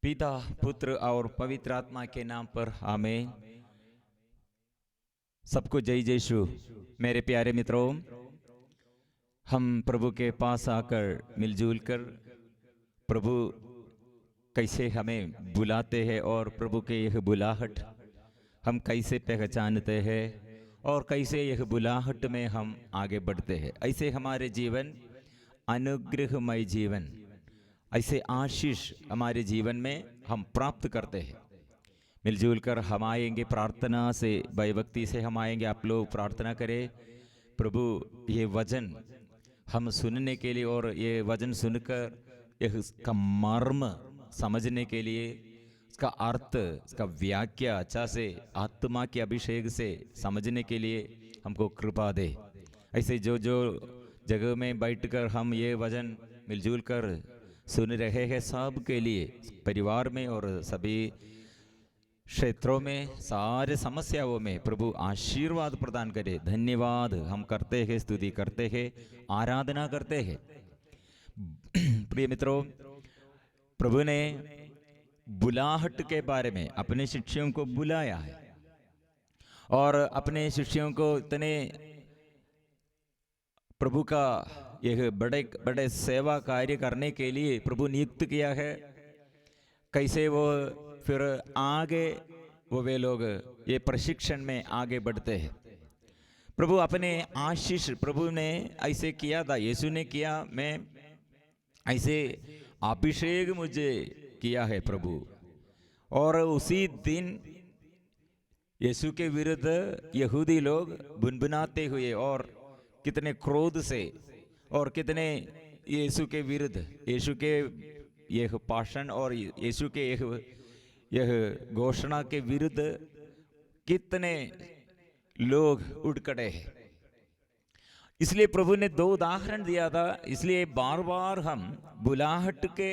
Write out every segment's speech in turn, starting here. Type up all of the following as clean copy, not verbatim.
पिता पुत्र और पवित्र आत्मा के नाम पर आमीन। सबको जय यीशु। मेरे प्यारे मित्रों, हम प्रभु के पास आकर मिलजुल कर प्रभु कैसे हमें बुलाते हैं और प्रभु के यह बुलाहट हम कैसे पहचानते हैं और कैसे यह बुलाहट में हम आगे बढ़ते हैं। ऐसे हमारे जीवन अनुग्रहमय जीवन, ऐसे आशीष हमारे जीवन में हम प्राप्त करते हैं। मिलजुल कर हम आएंगे, प्रार्थना से भयभक्ति से हम आएंगे। आप लोग प्रार्थना करें, प्रभु ये वचन हम सुनने के लिए और ये वचन सुनकर यह इसका मर्म समझने के लिए, इसका अर्थ, इसका व्याख्या अच्छा से आत्मा के अभिषेक से समझने के लिए हमको कृपा दे। ऐसे जो जो जगह में बैठकर हम ये वचन मिलजुल कर सुन रहे हैं, सब के लिए, परिवार में और सभी क्षेत्रों में, सारे समस्याओं में प्रभु आशीर्वाद प्रदान करे। धन्यवाद हम करते हैं, स्तुति करते हैं, आराधना करते हैं। प्रिय मित्रों, प्रभु ने बुलाहट के बारे में अपने शिष्यों को बुलाया है और अपने शिष्यों को इतने प्रभु का यह बड़े बड़े सेवा कार्य करने के लिए प्रभु नियुक्त किया है। कैसे वो फिर आगे वे लोग ये प्रशिक्षण में आगे बढ़ते हैं। प्रभु अपने आशीष प्रभु ने ऐसे किया था, यीशु ने किया, मैं ऐसे अभिषेक मुझे किया है प्रभु। और उसी दिन यीशु के विरुद्ध यहूदी लोग बुनबुनाते हुए और कितने क्रोध से और कितने यीशु के विरुद्ध, यीशु के यह भाषण और यीशु के यह घोषणा के विरुद्ध कितने लोग उठ खड़े हैं। इसलिए प्रभु ने दो उदाहरण दिया था। इसलिए बार बार हम बुलाहट के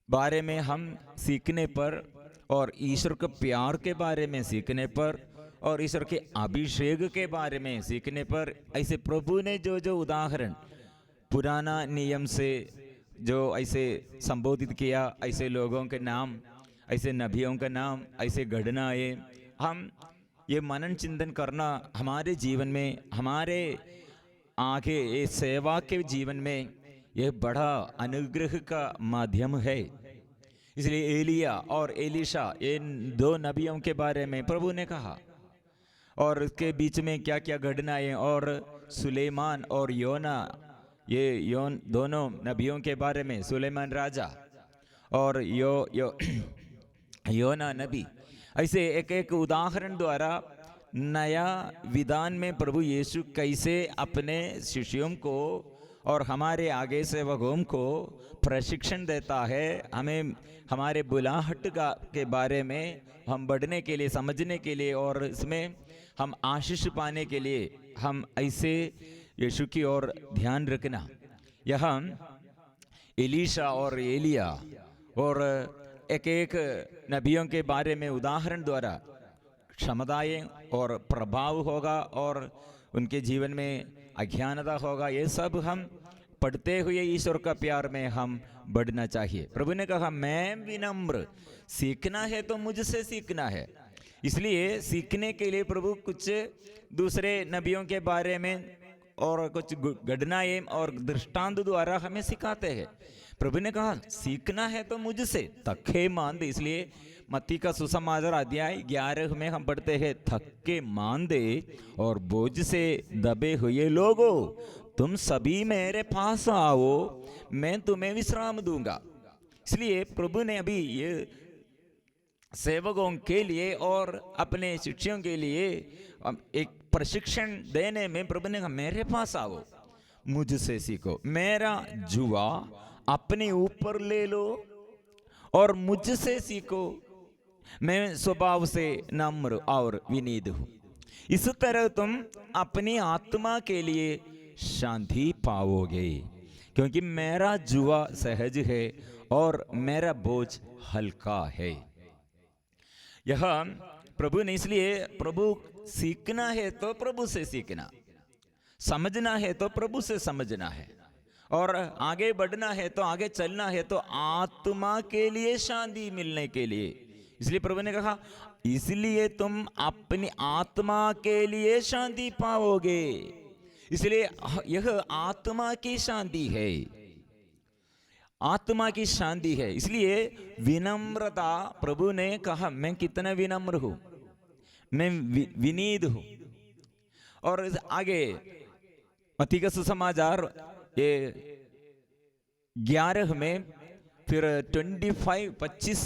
बारे में हम सीखने पर और ईश्वर के प्यार के बारे में सीखने पर और ईश्वर के अभिषेक के बारे में सीखने पर, ऐसे प्रभु ने जो जो उदाहरण पुराना नियम से जो ऐसे संबोधित किया, ऐसे लोगों के नाम, ऐसे नबियों का नाम, ऐसे घटनाएं, हम ये मनन चिंतन करना हमारे जीवन में, हमारे आगे ये सेवा के जीवन में यह बड़ा अनुग्रह का माध्यम है। इसलिए एलिया और एलीशा, इन दो नबियों के बारे में प्रभु ने कहा और इसके बीच में क्या क्या घटनाएं, और सुलेमान और योना, ये दोनों नबियों के बारे में, सुलेमान राजा और योना नबी, ऐसे एक एक उदाहरण द्वारा नया विधान में प्रभु यीशु कैसे अपने शिष्यों को और हमारे आगे सेवकों को प्रशिक्षण देता है, हमें हमारे बुलाहट के बारे में हम बढ़ने के लिए, समझने के लिए और इसमें हम आशीष पाने के लिए हम ऐसे यीशु की ओर ध्यान रखना। यहाँ एलीशा और एलिया और एक एक नबियों के बारे में उदाहरण द्वारा क्षमताएं और प्रभाव होगा और उनके जीवन में अज्ञानता होगा। ये सब हम पढ़ते हुए ईश्वर का प्यार में हम बढ़ना चाहिए। प्रभु ने कहा, मैं विनम्र, सीखना है तो मुझसे सीखना है। इसलिए सीखने के लिए प्रभु कुछ दूसरे नबियों के बारे में और कुछ घटनाएं और दृष्टांत द्वारा हमें सिखाते हैं। प्रभु ने कहा, सीखना है तो मुझसे, थके मांदे। इसलिए मत्ती का सुसमाचार अध्याय 11 में हम पढ़ते हैं, थके मांदे और बोझ से दबे हुए लोगों, तुम सभी मेरे पास आओ, मैं तुम्हें विश्राम दूंगा। इसलिए प्रभु ने अभी ये सेवकों के लिए और अपने शिष्यों के लिए एक प्रशिक्षण देने में प्रभु ने कहा, मेरे पास आओ, मुझसे सीखो, मेरा जुआ अपने ऊपर ले लो और मुझसे सीखो, मैं स्वभाव से नम्र और विनीत हूं। इस तरह तुम अपनी आत्मा के लिए शांति पाओगे, क्योंकि मेरा जुआ सहज है और मेरा बोझ हल्का है। यह प्रभु ने, इसलिए प्रभु सीखना है तो प्रभु से सीखना, समझना है तो प्रभु से समझना है। और आगे बढ़ना है तो, आगे चलना है तो आत्मा के लिए शांति मिलने के लिए। इसलिए प्रभु ने कहा, इसलिए तुम अपनी आत्मा के लिए शांति पाओगे। इसलिए यह आत्मा की शांति है, आत्मा की शांति है। इसलिए विनम्रता, प्रभु ने कहा मैं कितना विनम्र हूं, मैं विनीत हूं। और आगे मत्ती का सुसमाचार ये 11 में फिर 25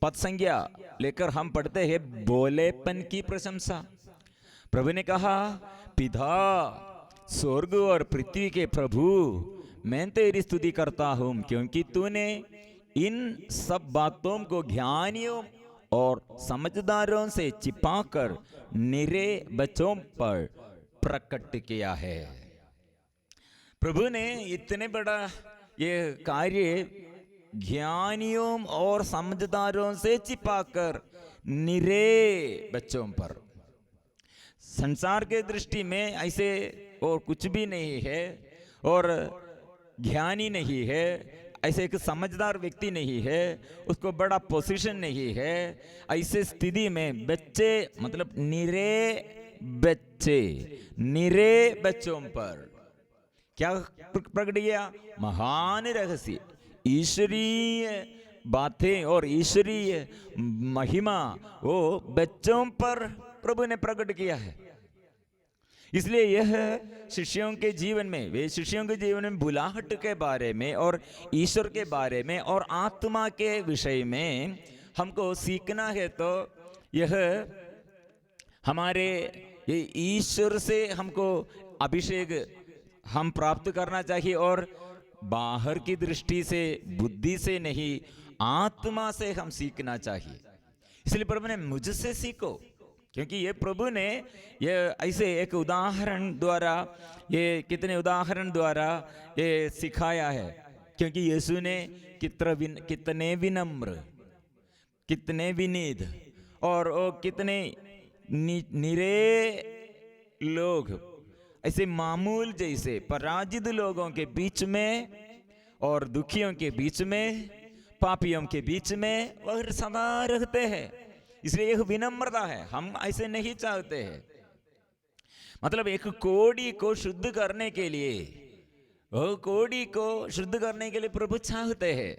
पद संज्ञा लेकर हम पढ़ते हैं बोलेपन की प्रशंसा। प्रभु ने कहा, पिता स्वर्ग और पृथ्वी के प्रभु, मैं तेरी स्तुति करता हूं क्योंकि तूने इन सब बातों को ज्ञानियों और समझदारों से छिपाकर निरे बच्चों पर प्रकट किया है। प्रभु ने इतने बड़ा ये कार्य ज्ञानियों और समझदारों से छिपाकर निरे बच्चों पर। संसार के दृष्टि में ऐसे और कुछ भी नहीं है, और ज्ञानी नहीं है, ऐसे एक समझदार व्यक्ति नहीं है, उसको बड़ा पोजीशन नहीं है। ऐसे स्थिति में बच्चे, मतलब निरे बच्चे, निरे बच्चों पर क्या प्रकट किया? महान रहस्य, ईश्वरीय बातें और ईश्वरीय महिमा वो बच्चों पर प्रभु ने प्रकट किया है। इसलिए यह शिष्यों के जीवन में, वे शिष्यों के जीवन में बुलाहट के बारे में और ईश्वर के बारे में और आत्मा के विषय में हमको सीखना है। तो यह हमारे ये ईश्वर से हमको अभिषेक हम प्राप्त करना चाहिए, और बाहर की दृष्टि से, बुद्धि से नहीं, आत्मा से हम सीखना चाहिए। इसलिए प्रभु ने मुझसे सीखो, क्योंकि ये प्रभु ने ये ऐसे एक उदाहरण द्वारा, ये कितने उदाहरण द्वारा ये सिखाया है। क्योंकि यीशु ने कितने विनम्र, कितने विनीत और कितने निरे लोग, ऐसे मामूल जैसे पराजित लोगों के बीच में और दुखियों के बीच में, पापियों के बीच में वह सदा रहते हैं। इसलिए यह विनम्रता है। हम ऐसे नहीं चाहते हैं। मतलब एक कोड़ी को शुद्ध करने के लिए, वो कोड़ी को शुद्ध करने के लिए प्रभु चाहते हैं,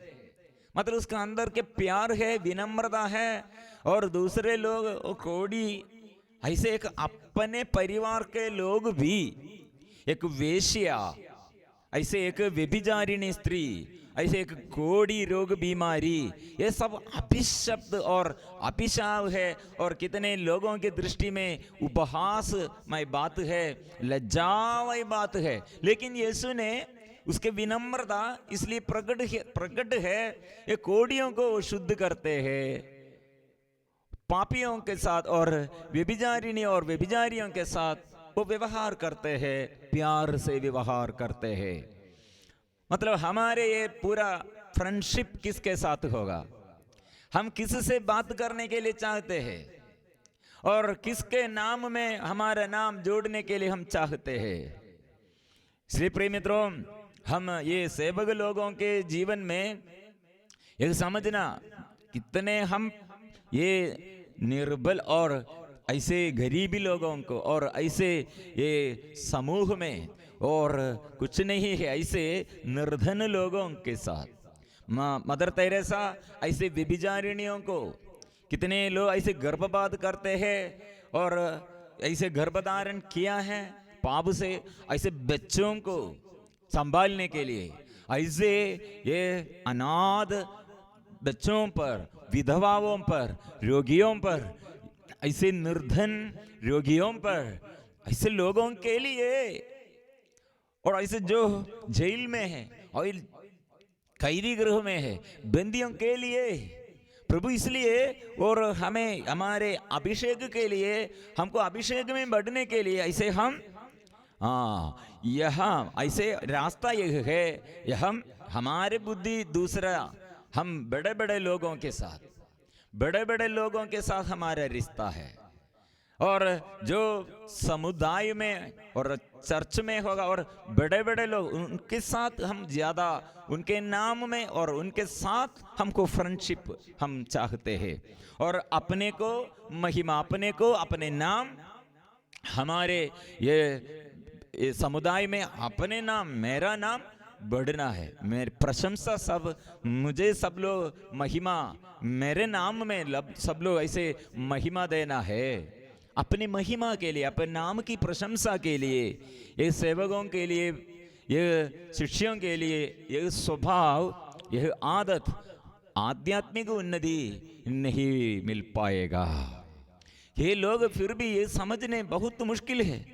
मतलब उसका अंदर के प्यार है, विनम्रता है। और दूसरे लोग, वो कोड़ी ऐसे एक अपने परिवार के लोग भी, एक वेश्या, ऐसे एक व्यभिचारिणी स्त्री, ऐसे एक कोड़ी रोग बीमारी, ये सब अभिशप्त और अभिशाप है, और कितने लोगों की दृष्टि में उपहासमय बात है, लज्जामय बात है। लेकिन यीशु ने उसके विनम्रता इसलिए प्रकट है, ये कोड़ियों को शुद्ध करते हैं पापियों के साथ, और व्यभिचारिणी और व्यभिचारियों के साथ वो व्यवहार करते हैं, प्यार से व्यवहार करते हैं। मतलब हमारे ये पूरा फ्रेंडशिप किसके साथ होगा? हम किससे बात करने के लिए चाहते हैं, और किसके नाम में हमारा नाम जोड़ने के लिए हम चाहते हैं। श्री प्रिय मित्रों, हम ये सेवक लोगों के जीवन में ये समझना, कितने हम ये निर्बल और ऐसे गरीबी लोगों को, और ऐसे ये समूह में और कुछ नहीं है, ऐसे निर्धन लोगों के साथ। मदर तेरेसा ऐसे व्यभिचारिणियों को, कितने लोग ऐसे गर्भपात करते हैं और ऐसे गर्भधारण किया है पाप से, ऐसे बच्चों को संभालने के लिए, ऐसे ये अनाथ बच्चों पर, विधवाओं पर, रोगियों पर, ऐसे निर्धन रोगियों पर, ऐसे लोगों के लिए, और ऐसे जो जेल में है और कैदी गृह में है, बंदियों के लिए प्रभु इसलिए, और हमें हमारे अभिषेक के लिए, हमको अभिषेक में बढ़ने के लिए ऐसे हम यह ऐसे रास्ता यह है, यह हमारे बुद्धि दूसरा, हम बड़े बड़े लोगों के साथ, बड़े बड़े लोगों के साथ हमारा रिश्ता है। और जो समुदाय में और चर्च में होगा और बड़े बड़े लोग, उनके साथ हम ज्यादा उनके नाम में और उनके साथ हमको फ्रेंडशिप हम चाहते हैं, और अपने को महिमा, अपने को अपने नाम, हमारे ये समुदाय में अपने नाम, मेरा नाम बढ़ना है, मेरी प्रशंसा सब, मुझे सब लोग महिमा, मेरे नाम में सब लोग ऐसे महिमा देना है, अपनी महिमा के लिए, अपने नाम की प्रशंसा के लिए, ये सेवकों के लिए, ये शिष्यों के लिए, ये स्वभाव, यह आदत, आध्यात्मिक उन्नति नहीं मिल पाएगा। ये लोग फिर भी ये समझने बहुत मुश्किल है।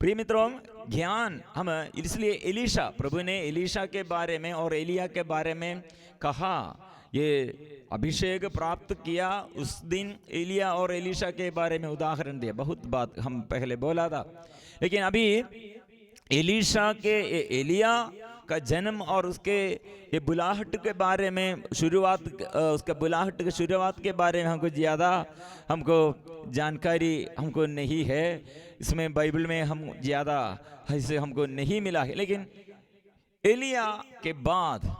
प्रिय मित्रों, ज्ञान हम इसलिए एलीशा, प्रभु ने एलीशा के बारे में और एलिया के बारे में कहा, ये अभिषेक प्राप्त किया उस दिन एलिया और एलीशा के बारे में उदाहरण दिया, बहुत बात हम पहले बोला था। लेकिन अभी एलीशा के एलिया का जन्म और उसके ये बुलाहट के बारे में, शुरुआत, उसका बुलाहट के शुरुआत के बारे में हमको जानकारी हमको नहीं है, इसमें बाइबल में हम ज़्यादा ऐसे हमको नहीं मिला है। लेकिन एलिया के बाद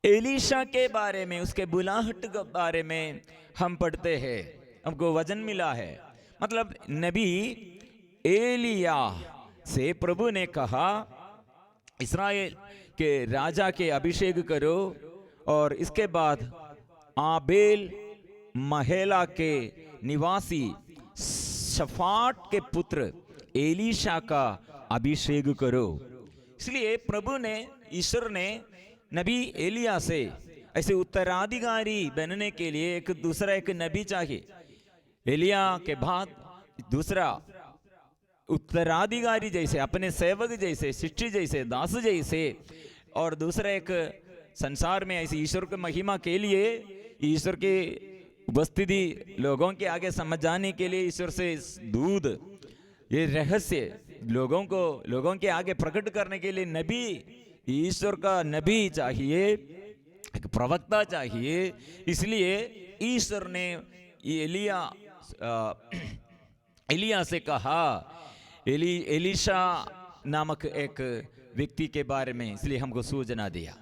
एलीशा के बारे में, उसके बुलाहट के बारे में हम पढ़ते हैं, हमको वचन मिला है। मतलब नबी एलिया से प्रभु ने कहा, इस्राएल के राजा के अभिषेक करो, और इसके बाद आबेल महेला के निवासी शफाट के पुत्र एलीशा का अभिषेक करो। इसलिए प्रभु ने, ईश्वर ने नबी एलिया से ऐसे उत्तराधिकारी बनने के लिए एक नबी चाहिए। एलिया के बाद दूसरा उत्तराधिकारी जैसे, अपने सेवक जैसे, शिष्य जैसे, दास जैसे, और दूसरा एक संसार में ऐसे ईश्वर की महिमा के लिए, ईश्वर की उपस्थिति लोगों के आगे समझ जाने के लिए, ईश्वर से दूध, ये रहस्य लोगों के आगे प्रकट करने के लिए नबी, ईश्वर का नबी चाहिए, एक प्रवक्ता चाहिए। इसलिए ईश्वर ने एलिया से कहा, एलीशा नामक एक व्यक्ति के बारे में, इसलिए हमको सूचना दिया।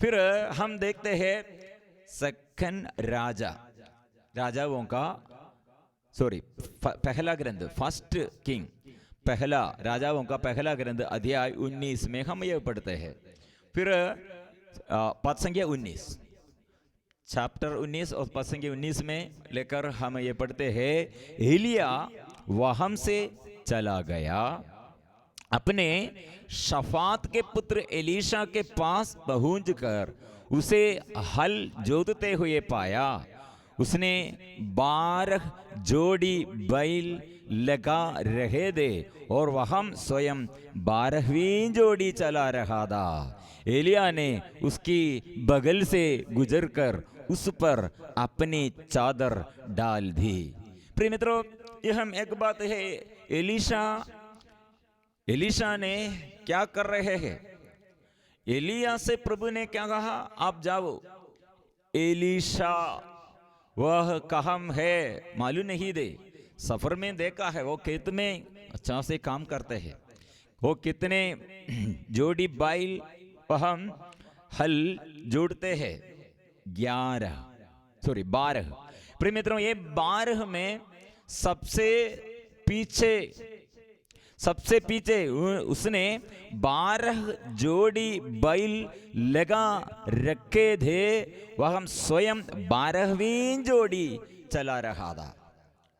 फिर हम देखते हैं सेकंड राजाओं का, पहला ग्रंथ, फर्स्ट किंग, पहला राजाओं का पहला ग्रंथ अध्याय 19 में हम ये पढ़ते हैं। फिर पद संख्या 19, चैप्टर 19 और पद संख्या 19 में लेकर हम ये पढ़ते हैं, एलिया वहां से चला गया, अपने शफात के पुत्र एलीशा के पास पहुंच कर उसे हल जोतते हुए पाया। उसने 12 जोड़ी बैल लगा रहे थे और वह स्वयं 12वीं जोड़ी चला रहा था। एलिया ने उसकी बगल से गुजरकर उस पर अपनी चादर डाल दी। प्रिय मित्रों, ये हम एक बात है, एलीशा ने क्या कर रहे हैं? एलिया से प्रभु ने क्या कहा, आप जाओ। एलीशा वह कहाँ है मालूम नहीं दे, सफर में देखा है, वो खेत में अच्छा से काम करते हैं, वो कितने जोड़ी बैल वह हल जोड़ते हैं, 12। प्रिय मित्रों, ये 12 में सबसे पीछे उसने 12 जोड़ी बैल लगा रखे थे, वह स्वयं 12वीं जोड़ी चला रहा था।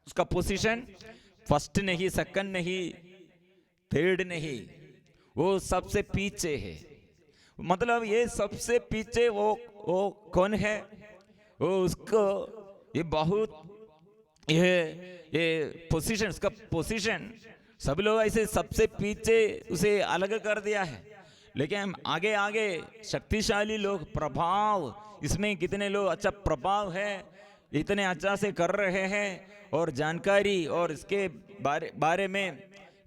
उसका पोजीशन फर्स्ट नहीं, सेकंड नहीं, थर्ड नहीं, वो सबसे पीछे है। मतलब ये सबसे पीछे वो कौन है? वो उसको ये बहुत ये पोजीशन, उसका पोजीशन सब लोग ऐसे सबसे पीछे उसे अलग कर दिया है। लेकिन आगे शक्तिशाली लोग, प्रभाव, इसमें कितने लोग अच्छा प्रभाव है, इतने अच्छा से कर रहे हैं, और जानकारी और इसके बारे में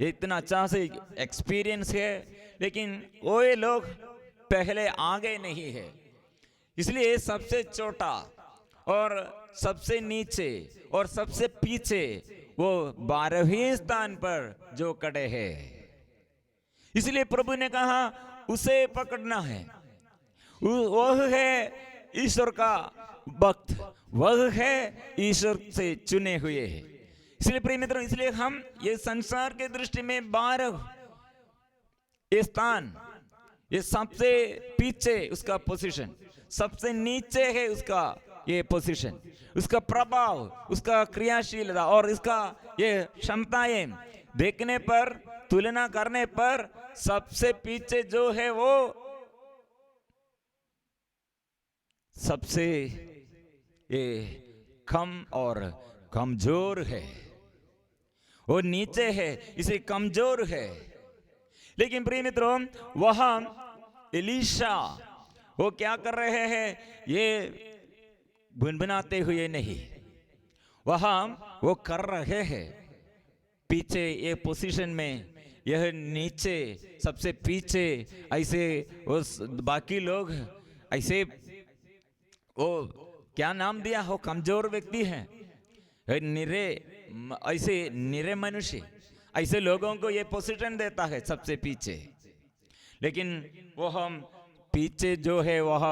ये इतना अच्छा से एक्सपीरियंस है, लेकिन वो ये लोग पहले आगे नहीं है। इसलिए सबसे छोटा और सबसे नीचे और सबसे पीछे वो 12वें स्थान पर जो खड़े हैं। इसलिए प्रभु ने कहा उसे पकड़ना है। वह है ईश्वर का भक्त, वह है ईश्वर से चुने हुए हैं। इसलिए प्रिय मित्रों, इसलिए हम ये संसार के दृष्टि में 12 ये स्थान, ये सबसे पीछे उसका पोजीशन, सबसे नीचे है उसका ये पोजीशन, उसका प्रभाव, उसका क्रियाशीलता और इसका ये क्षमताएं देखने पर, तुलना करने पर सबसे पीछे जो है वो सबसे ये कम और कमजोर है, वो नीचे है, इसे कमजोर है। लेकिन प्रिय मित्रों, वहां एलीशा वो क्या कर रहे हैं? ये गुनगुनाते हुए नहीं, वहां वो कर रहे हैं पीछे ये पोजीशन में, यह नीचे सबसे पीछे, ऐसे वो बाकी लोग ऐसे, वो क्या नाम दिया, वो कमजोर व्यक्ति है, निरे, ऐसे निरे मनुष्य, ऐसे लोगों को ये पोजीशन देता है सबसे पीछे। लेकिन वो हम पीछे जो है वह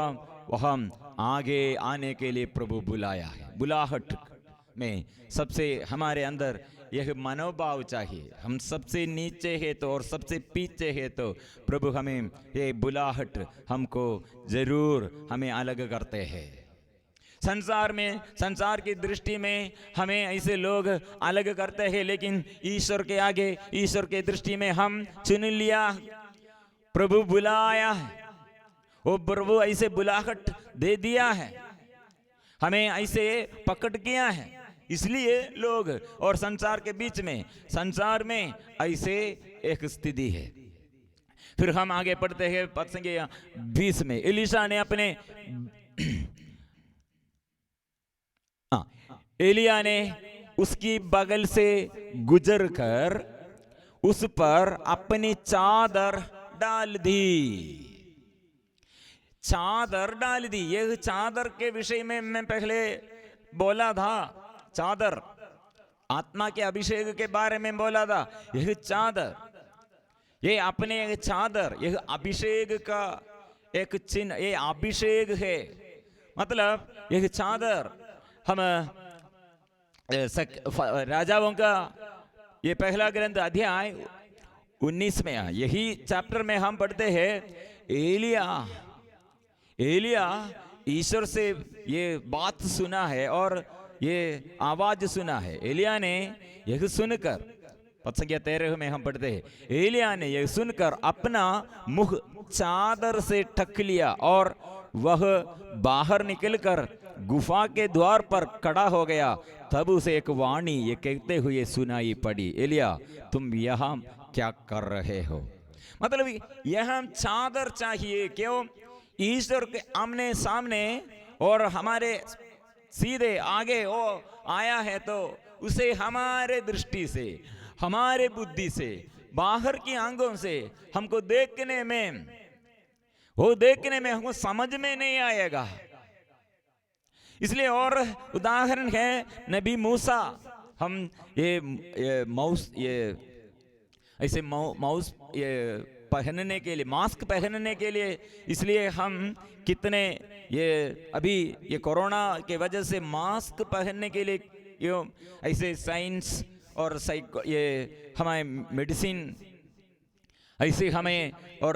आगे आने के लिए प्रभु बुलाया है। बुलाहट में सबसे हमारे अंदर यह मनोभाव चाहिए, हम सबसे नीचे है तो और सबसे पीछे है तो प्रभु हमें ये बुलाहट हमको जरूर हमें अलग करते हैं। संसार में, संसार की दृष्टि में हमें ऐसे लोग अलग करते हैं, लेकिन ईश्वर के आगे, ईश्वर के दृष्टि में हम चुन लिया, प्रभु बुलाया है, वो प्रभु ऐसे बुलाहट दे दिया है, हमें ऐसे पकड़ किया है। इसलिए लोग और संसार के बीच में, संसार में ऐसे एक स्थिति है। फिर हम आगे पढ़ते हैं पद संख्या 20 में, एलीशा ने अपने एलिया ने उसकी बगल से गुजर कर उस पर अपनी चादर डाल दी। चादर डाल दी, यह चादर के विषय में मैं पहले बोला था, चादर आत्मा के अभिषेक के बारे में बोला था। यह चादर, ये अपने चादर, यह अभिषेक का एक चिन्ह, ये अभिषेक है। मतलब यह चादर हम राजाओं का ये पहला ग्रंथ अध्याय 19 में, यही चैप्टर में हम पढ़ते हैं, एलिया ईश्वर से ये बात सुना है और ये आवाज सुना है। एलिया ने यह सुनकर, पद संख्या 13 में हम पढ़ते हैं, एलिया ने यह सुनकर अपना मुख चादर से ढक लिया और वह बाहर निकलकर गुफा के द्वार पर खड़ा हो गया। तब उसे एक वाणी ये कहते हुए सुनाई पड़ी, एलिया तुम यहाँ क्या कर रहे हो? मतलब यहाँ चादर चाहिए, क्यों? ईश्वर के आमने सामने और हमारे सीधे आगे वो आया है तो उसे हमारे दृष्टि से, हमारे बुद्धि से, बाहर की आंखों से हमको देखने में, वो देखने में हमको समझ में नहीं आएगा। इसलिए और उदाहरण है नबी मूसा, हम ये माउस, ये ऐसे माउस ये पहनने के लिए, मास्क पहनने के लिए, इसलिए हम कितने ये अभी ये कोरोना के वजह से मास्क पहनने के लिए यो ऐसे साइंस और ये हमारे मेडिसिन ऐसे हमें और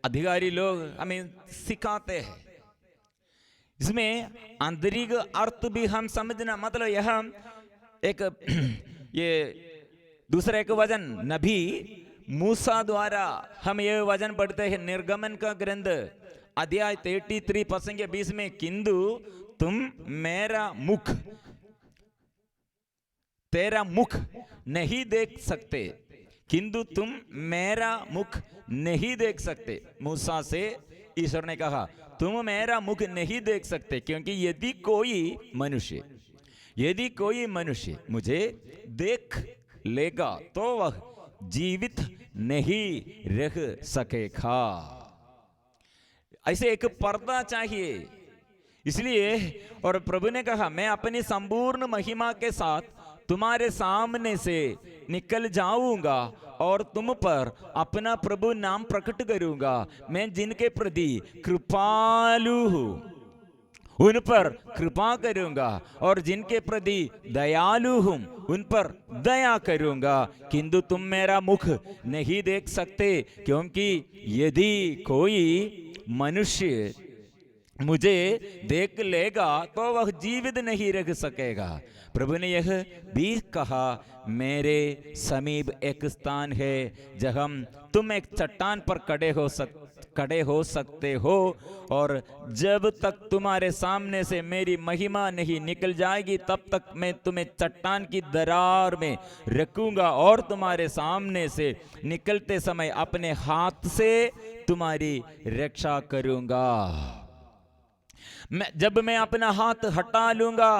अधिकारी लोग हमें सिखाते हैं। इसमें आंतरिक अर्थ भी हम समझना, मतलब यह एक ये दूसरा एक वचन नबी मूसा द्वारा हम ये वचन पढ़ते हैं निर्गमन का ग्रंथ अध्याय 33 पद संख्या 20 में, किंतु तुम मेरा मुख, तेरा मुख नहीं देख सकते, किंतु तुम मेरा मुख नहीं देख सकते। मूसा से ईश्वर ने कहा तुम मेरा मुख नहीं देख सकते, क्योंकि यदि कोई मनुष्य मुझे देख लेगा तो वह जीवित नहीं रह सकेगा। ऐसे एक पर्दा चाहिए। इसलिए और प्रभु ने कहा मैं अपनी संपूर्ण महिमा के साथ तुम्हारे सामने से निकल जाऊंगा और तुम पर अपना प्रभु नाम प्रकट करूंगा। मैं जिनके प्रति कृपालु हूं उन पर कृपा करूंगा और जिनके प्रति दयालु हूं उन पर दया करूंगा, किंतु तुम मेरा मुख नहीं देख सकते, क्योंकि यदि कोई मनुष्य मुझे देख लेगा तो वह जीवित नहीं रह सकेगा। प्रभु ने यह भी कहा, मेरे समीप एक स्थान है जहां तुम एक चट्टान पर खड़े हो सकते हो, और जब तक तुम्हारे सामने से मेरी महिमा नहीं निकल जाएगी तब तक मैं तुम्हें चट्टान की दरार में रखूंगा और तुम्हारे सामने से निकलते समय अपने हाथ से तुम्हारी रक्षा करूंगा। जब मैं अपना हाथ हटा लूंगा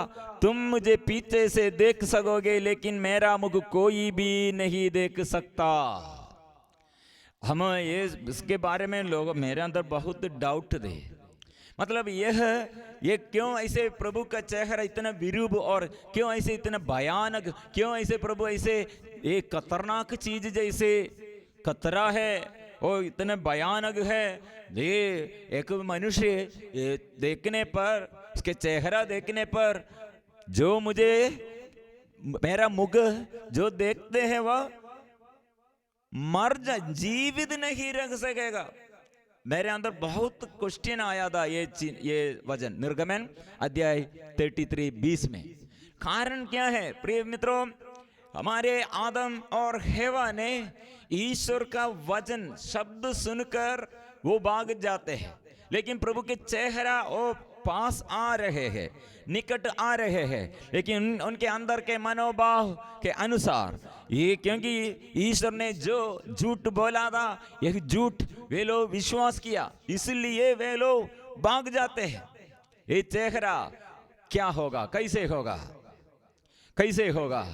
तुम मुझे पीछे से देख सकोगे, लेकिन मेरा मुख कोई भी नहीं देख सकता। हम इसके बारे में लोग मेरे अंदर बहुत डाउट थे, मतलब ये क्यों ऐसे प्रभु का चेहरा इतना विरूप और क्यों ऐसे इतना भयानक, क्यों ऐसे प्रभु ऐसे एक खतरनाक चीज जैसे खतरा है और इतना भयानक है। ये एक मनुष्य देखने पर, उसके चेहरा देखने पर जो मुझे मेरा मुख जो देखते हैं वह मर जा जीवित नहीं रह सकेगा। मेरे अंदर बहुत क्वेश्चन आया था ये वचन निर्गमन अध्याय 33:20 में। कारण क्या है प्रिय मित्रों, हमारे आदम और हेवा ने ईश्वर का वचन शब्द सुनकर वो भाग जाते हैं, लेकिन प्रभु के चेहरा वो पास आ रहे हैं, निकट आ रहे हैं, लेकिन उनके अंदर के मनोभाव के अनुसार ये, क्योंकि ईश्वर ने जो झूठ बोला था यह झूठ वे लोग विश्वास किया, इसलिए वे लोग भाग जाते हैं। ये चेहरा क्या होगा, कैसे होगा, कैसे होगा,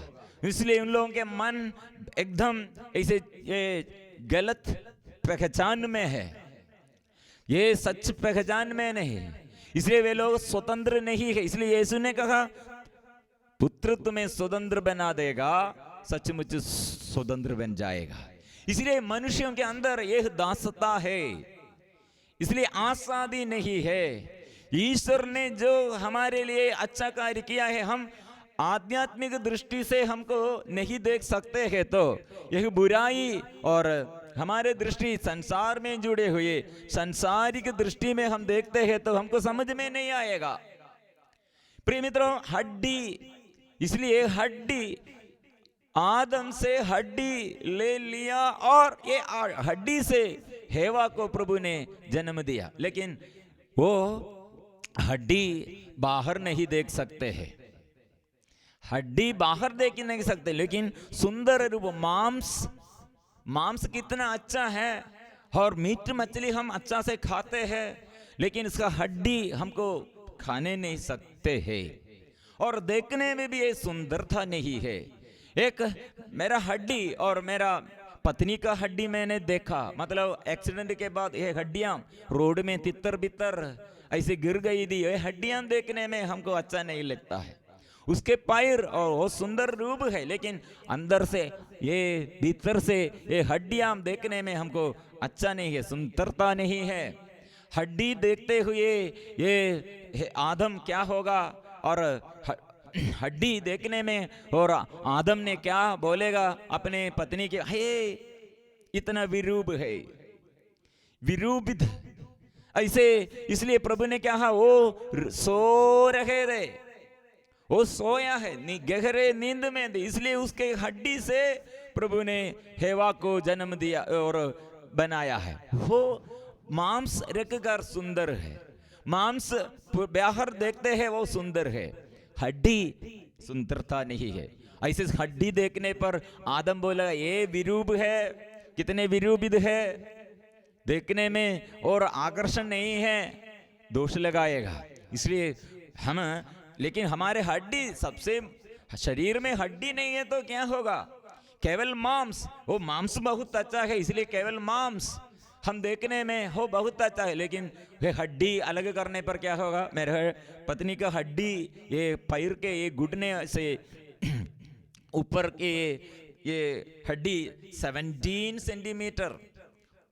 इसलिए उन लोगों के मन एकदम ऐसे ये गलत पहचान में है, ये सच पहचान में नहीं, इसलिए वे लोग स्वतंत्र नहीं है। इसलिए यीशु ने कहा पुत्र तुम्हें स्वतंत्र बना देगा, सचमुच स्वतंत्र बन जाएगा। इसलिए मनुष्यों के अंदर यह दासता है, इसलिए आजादी नहीं है। ईश्वर ने जो हमारे लिए अच्छा कार्य किया है हम आध्यात्मिक दृष्टि से हमको नहीं देख सकते हैं, तो यह बुराई और हमारे दृष्टि संसार में जुड़े हुए सांसारिक दृष्टि में हम देखते हैं तो हमको समझ में नहीं आएगा। प्रिय मित्रों, हड्डी, इसलिए हड्डी आदम से हड्डी ले लिया और ये हड्डी से हेवा को प्रभु ने जन्म दिया, लेकिन वो हड्डी बाहर नहीं देख सकते हैं, हड्डी बाहर देख नहीं सकते, लेकिन सुंदर रूप मांस कितना अच्छा है और मीट मछली हम अच्छा से खाते हैं, लेकिन इसका हड्डी हमको खाने नहीं सकते हैं और देखने में भी ये सुंदरता नहीं है। एक मेरा हड्डी और मेरा पत्नी का हड्डी मैंने देखा, मतलब एक्सीडेंट के बाद ये हड्डियां रोड में तितर बितर ऐसे गिर गई थी, ये हड्डियां देखने में हमको अच्छा नहीं लगता है। उसके पैर और वो सुंदर रूप है, लेकिन अंदर से ये भीतर से ये हड्डियां देखने में हमको अच्छा नहीं है, सुंदरता नहीं है। हड्डी देखते हुए ये आदम क्या होगा और हड्डी देखने में, और आदम ने क्या बोलेगा अपने पत्नी के, हे इतना विरूप है, विरूपित ऐसे। इसलिए प्रभु ने क्या कहा, वो सो रहे थे, वो सोया है गहरे नींद में थी, इसलिए उसके हड्डी से प्रभु ने हेवा को जन्म दिया और बनाया है। वो मांस रखकर सुंदर है, मांस बाहर देखते हैं वो सुंदर है, हड्डी सुंदरता नहीं है। ऐसे हड्डी देखने पर आदम बोला ये विरूप है, कितने विरूपित है देखने में और आकर्षण नहीं है, दोष लगाएगा। इसलिए हम, लेकिन हमारे हड्डी सबसे, शरीर में हड्डी नहीं है तो क्या होगा, केवल मांस, वो मांस बहुत अच्छा है, इसलिए केवल मांस हम देखने में हो बहुत अच्छा है, लेकिन ये हड्डी अलग करने पर क्या होगा, मेरे पत्नी का हड्डी ये पैर के ये घुटने से ऊपर के ये हड्डी 17 सेंटीमीटर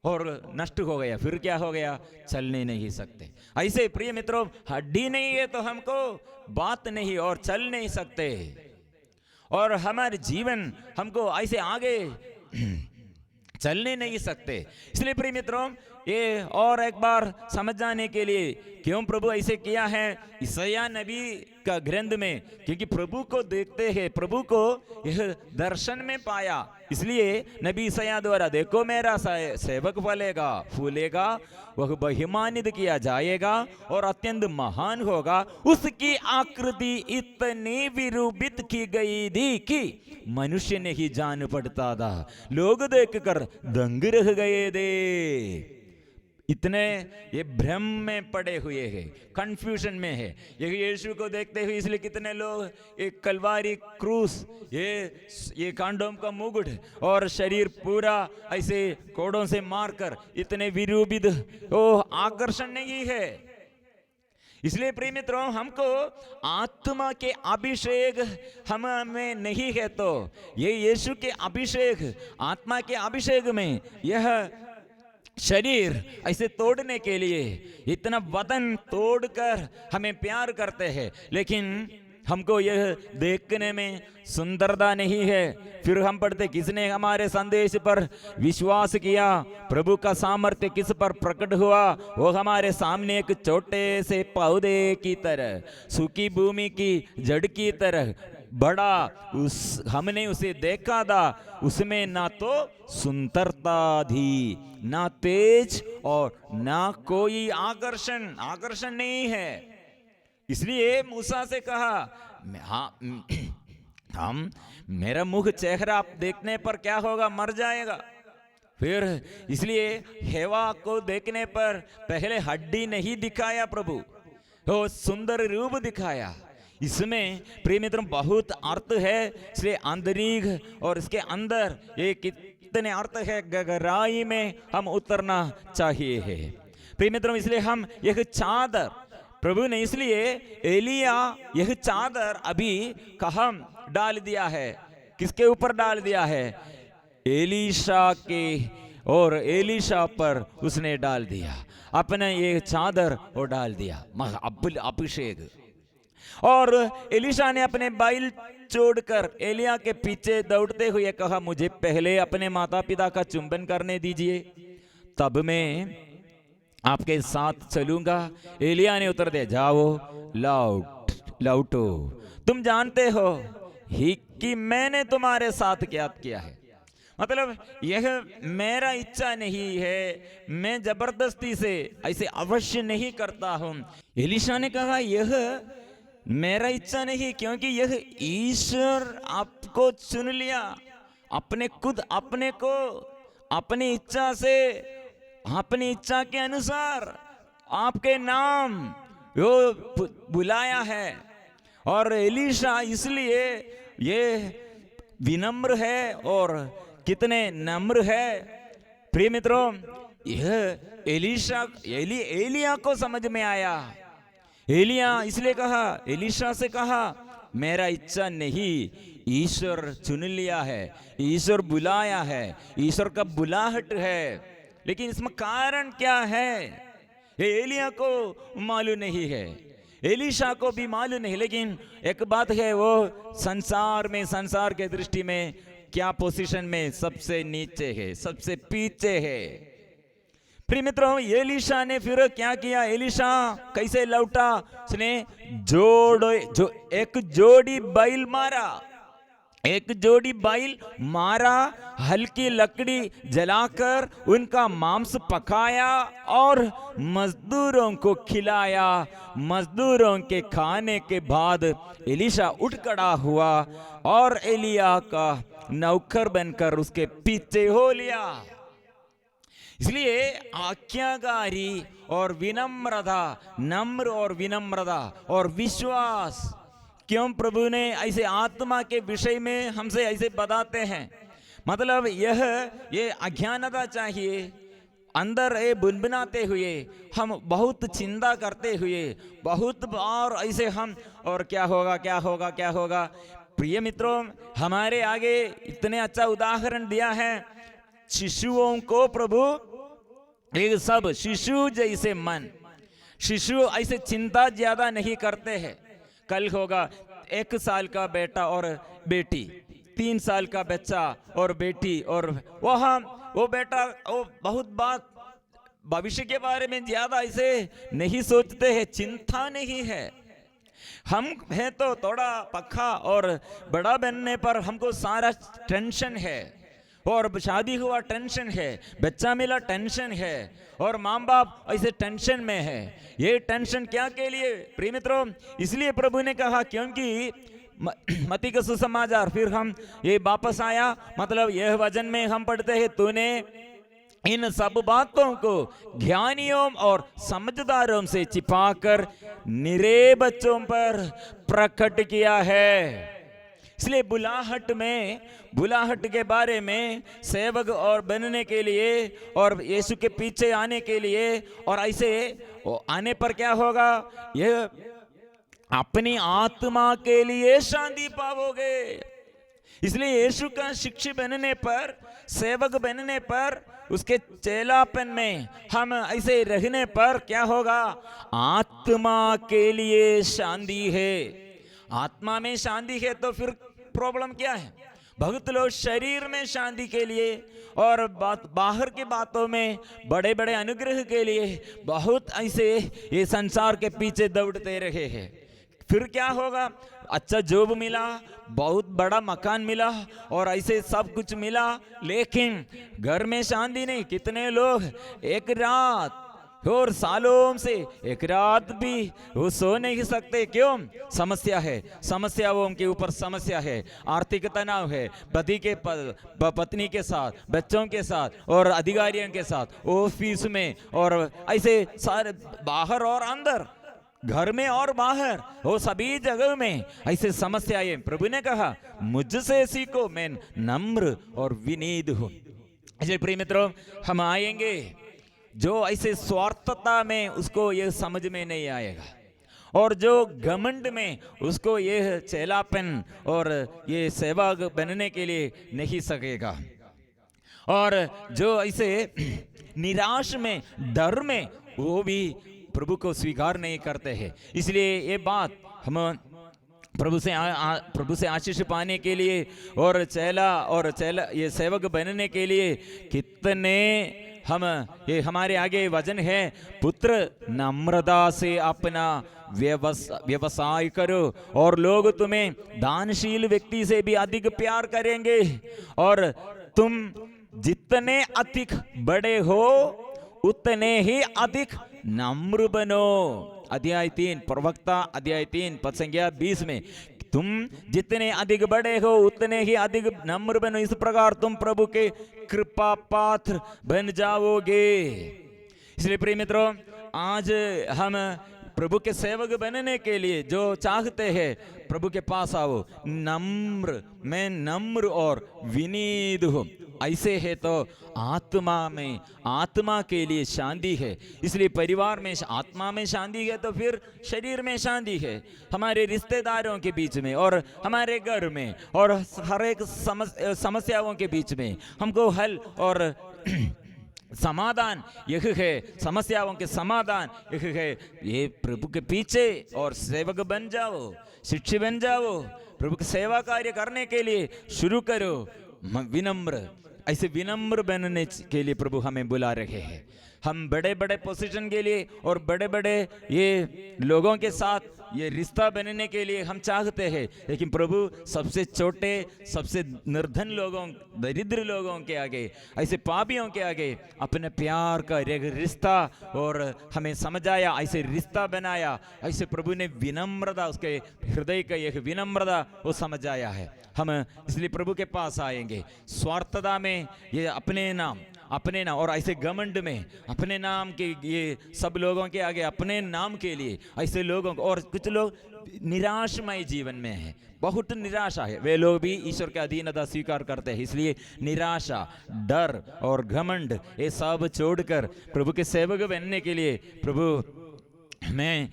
और नष्ट हो गया, फिर क्या हो गया, चलने नहीं सकते। ऐसे प्रिय मित्रों, हड्डी नहीं है तो हमको बात नहीं और चल नहीं सकते, और हमारे जीवन हमको ऐसे आगे चलने नहीं सकते। इसलिए प्रिय मित्रों, ये और एक बार समझ जाने के लिए क्यों प्रभु ऐसे किया है यशायाह नबी का ग्रंथ में, क्योंकि प्रभु को देखते हैं, प्रभु को यह दर्शन में पाया, इसलिए नबी यशायाह द्वारा, देखो मेरा सेवक फलेगा फूलेगा, वह महिमान्वित किया जाएगा और अत्यंत महान होगा, उसकी आकृति इतनी विरूपित की गई थी कि मनुष्य नहीं जान पड़ता था, लोग देखकर दंग रह गए थे। इतने ये भ्रम में पड़े हुए हैं, कंफ्यूजन में है। यीशु को देखते हुए इसलिए कितने लोग एक कलवारी क्रूस, ये कांडोम का मुकुट और शरीर पूरा ऐसे कोड़ों से मारकर, इतने विरूपित, वो आकर्षण नहीं है। इसलिए प्रिय मित्रों, हमको आत्मा के अभिषेक हम में नहीं है, तो ये यीशु के अभिषेक, आत्मा के अभिषेक में यह शरीर ऐसे तोड़ने के लिए इतना वतन तोड़कर हमें प्यार करते हैं, लेकिन हमको यह देखने में सुंदरता नहीं है। फिर हम पढ़ते, किसने हमारे संदेश पर विश्वास किया, प्रभु का सामर्थ्य किस पर प्रकट हुआ, वो हमारे सामने एक छोटे से पौधे की तरह, सूखी भूमि की जड़ की तरह बड़ा, हमने उसे देखा था, उसमें ना तो सुंदरता थी, ना तेज और ना कोई आकर्षण नहीं है। इसलिए मूसा से कहा, हम मेरा मुख चेहरा आप देखने पर क्या होगा, मर जाएगा। फिर इसलिए हेवा को देखने पर पहले हड्डी नहीं दिखाया प्रभु, वो सुंदर रूप दिखाया। इसमें प्रिय मित्रों बहुत अर्थ है, इसलिए आंतरिक और इसके अंदर ये कितने अर्थ है, गहराई में हम उतरना चाहिए है प्रिय मित्रों। इसलिए हम यह चादर प्रभु ने, इसलिए एलिया यह चादर अभी कहाँ डाल दिया है, किसके ऊपर डाल दिया है, एलीशा के, और एलीशा पर उसने डाल दिया अपने ये चादर और डाल दिया अभिषेक। और एलीशा ने अपने बैल छोड़कर एलिया के पीछे दौड़ते हुए कहा, मुझे पहले अपने माता पिता का चुंबन करने दीजिए, तब मैं आपके साथ चलूंगा। एलिया ने उत्तर दिया, जाओ लौटो, तुम जानते हो ही कि मैंने तुम्हारे साथ क्या किया है। मतलब यह मेरा इच्छा नहीं है, मैं जबरदस्ती से ऐसे अवश्य नहीं करता हूं। एलीशा ने कहा, यह मेरा इच्छा नहीं, क्योंकि यह ईश्वर आपको चुन लिया, अपने खुद अपने को अपनी इच्छा से, अपनी इच्छा के अनुसार आपके नाम वो बुलाया है। और एलीशा इसलिए ये विनम्र है और कितने नम्र है प्रिय मित्रों। यह एलिया को समझ में आया। एलिया इसलिए कहा, एलीशा से कहा, मेरा इच्छा नहीं, ईश्वर चुन लिया है, ईश्वर बुलाया है, ईश्वर का बुलाहट है। लेकिन इसमें कारण क्या है, ये एलिया को मालूम नहीं है, एलीशा को भी मालूम नहीं। लेकिन एक बात है, वो संसार में, संसार के दृष्टि में क्या पोजीशन में सबसे नीचे है, सबसे पीछे है। प्रिय मित्रों, एलीशा ने फिर क्या किया, एलीशा कैसे लौटा, उसने जो एक जोड़ी बैल मारा, एक जोड़ी बैल मारा, हल्की लकड़ी जलाकर उनका मांस पकाया और मजदूरों को खिलाया। मजदूरों के खाने के बाद एलीशा उठ खड़ा हुआ और एलिया का नौकर बनकर उसके पीछे हो लिया। इसलिए आज्ञाकारी और विनम्रता, नम्र और विनम्रता और विश्वास, क्यों प्रभु ने ऐसे आत्मा के विषय में हमसे ऐसे बताते हैं। मतलब ये अज्ञानता चाहिए, अंदर ये बुनबुनाते हुए, हम बहुत चिंता करते हुए, बहुत बार ऐसे हम, और क्या होगा क्या होगा क्या होगा, प्रिय मित्रों, हमारे आगे इतने अच्छा उदाहरण दिया है। शिशुओं को प्रभु एक सब शिशु जैसे मन, शिशु ऐसे चिंता ज्यादा नहीं करते हैं। कल होगा 1 साल का बेटा और बेटी, 3 साल का बच्चा और बेटी, और वो बेटा वो बहुत बात भविष्य के बारे में ज्यादा ऐसे नहीं सोचते हैं, चिंता नहीं है। हम हैं तो थोड़ा पक्का, और बड़ा बनने पर हमको सारा टेंशन है, और शादी हुआ टेंशन है, बच्चा मिला टेंशन है, और माँ बाप ऐसे टेंशन में है। ये टेंशन क्या के लिए प्रिय मित्रों? इसलिए प्रभु ने कहा, क्योंकि मत्ती का सुसमाचार, फिर हम ये वापस आया, मतलब यह वचन में हम पढ़ते हैं, तूने इन सब बातों को ज्ञानियों और समझदारों से छिपाकर निरे बच्चों पर प्रकट किया है। इसलिए बुलाहट के बारे में, सेवक और बनने के लिए और यीशु के पीछे आने के लिए, और ऐसे आने पर क्या होगा? यह अपनी आत्मा के लिए शांति पाओगे। इसलिए यीशु का शिष्य बनने पर, सेवक बनने पर, उसके चेलापन में हम ऐसे रहने पर क्या होगा? आत्मा के लिए शांति है। आत्मा में शांति है तो फिर प्रॉब्लम क्या है? बहुत लोग शरीर में शांति के लिए और बाहर की बातों में, बड़े बड़े अनुग्रह के लिए बहुत ऐसे ये संसार के पीछे दौड़ते रहे हैं। फिर क्या होगा? अच्छा जॉब मिला, बहुत बड़ा मकान मिला, और ऐसे सब कुछ मिला, लेकिन घर में शांति नहीं। कितने लोग एक रात और सालों से एक रात भी वो सो नहीं सकते। क्यों? समस्या है, समस्याओं के ऊपर समस्या है, आर्थिक तनाव है, पति के पत्नी के साथ, बच्चों के साथ और अधिकारियों के साथ, ऑफिस में, और ऐसे सारे बाहर और अंदर, घर में और बाहर, वो सभी जगह में ऐसे समस्याएं। प्रभु ने कहा, मुझसे सीखो, मैं नम्र और विनीत हूं। इसलिए प्रिय मित्रों, हम आएंगे जो ऐसे स्वार्थता में, उसको यह समझ में नहीं आएगा, और जो घमंड में, उसको यह चेलापन और ये सेवा बनने के लिए नहीं सकेगा, और जो ऐसे निराश में, डर में, वो भी प्रभु को स्वीकार नहीं करते हैं। इसलिए ये बात हम प्रभु से आशीष पाने के लिए और चेला ये सेवक बनने के लिए कितने हम, ये हमारे आगे वचन है, पुत्र नम्रता से अपना व्यवसाय करो और लोग तुम्हें दानशील व्यक्ति से भी अधिक प्यार करेंगे, और तुम जितने अधिक बड़े हो उतने ही अधिक नम्र बनो। अध्याय 3 प्रवक्ता अध्याय 3 पद संख्या 20 में, तुम जितने अधिक बड़े हो उतने ही अधिक नम्र बनो, इस प्रकार तुम प्रभु के कृपा पात्र बन जाओगे। इसलिए प्रिय मित्रों, आज हम प्रभु के सेवक बनने के लिए जो चाहते हैं, प्रभु के पास आओ। नम्र, मैं नम्र और विनीत हूं, ऐसे है तो आत्मा के लिए शांति है। इसलिए परिवार में आत्मा में शांति है तो फिर शरीर में शांति है, हमारे रिश्तेदारों के बीच में और हमारे घर में और हर एक समस्याओं के बीच में हमको हल और समाधान यह है। समस्याओं के समाधान यह है, ये प्रभु के पीछे और सेवक बन जाओ, शिष्य बन जाओ, प्रभु की सेवा कार्य करने के लिए शुरू करो। विनम्र, ऐसे विनम्र बनने के लिए प्रभु हमें बुला रहे हैं। हम बड़े बड़े पोजीशन के लिए और बड़े बड़े ये लोगों के साथ ये रिश्ता बनने के लिए हम चाहते हैं, लेकिन प्रभु सबसे छोटे, सबसे निर्धन लोगों, दरिद्र लोगों के आगे, ऐसे पापियों के आगे अपने प्यार का एक रिश्ता और हमें समझाया, ऐसे रिश्ता बनाया। ऐसे प्रभु ने विनम्रता, उसके हृदय का एक विनम्रता वो समझाया है। हम इसलिए प्रभु के पास आएंगे स्वार्थता में, ये अपने नाम और ऐसे घमंड में अपने नाम के, ये सब लोगों के आगे अपने नाम के लिए ऐसे लोगों को, और कुछ लोग निराशमय जीवन में है, बहुत निराशा है, वे लोग भी ईश्वर के अधीनता स्वीकार करते हैं। इसलिए निराशा, डर और घमंड ये सब छोड़कर प्रभु के सेवक बनने के लिए प्रभु मैं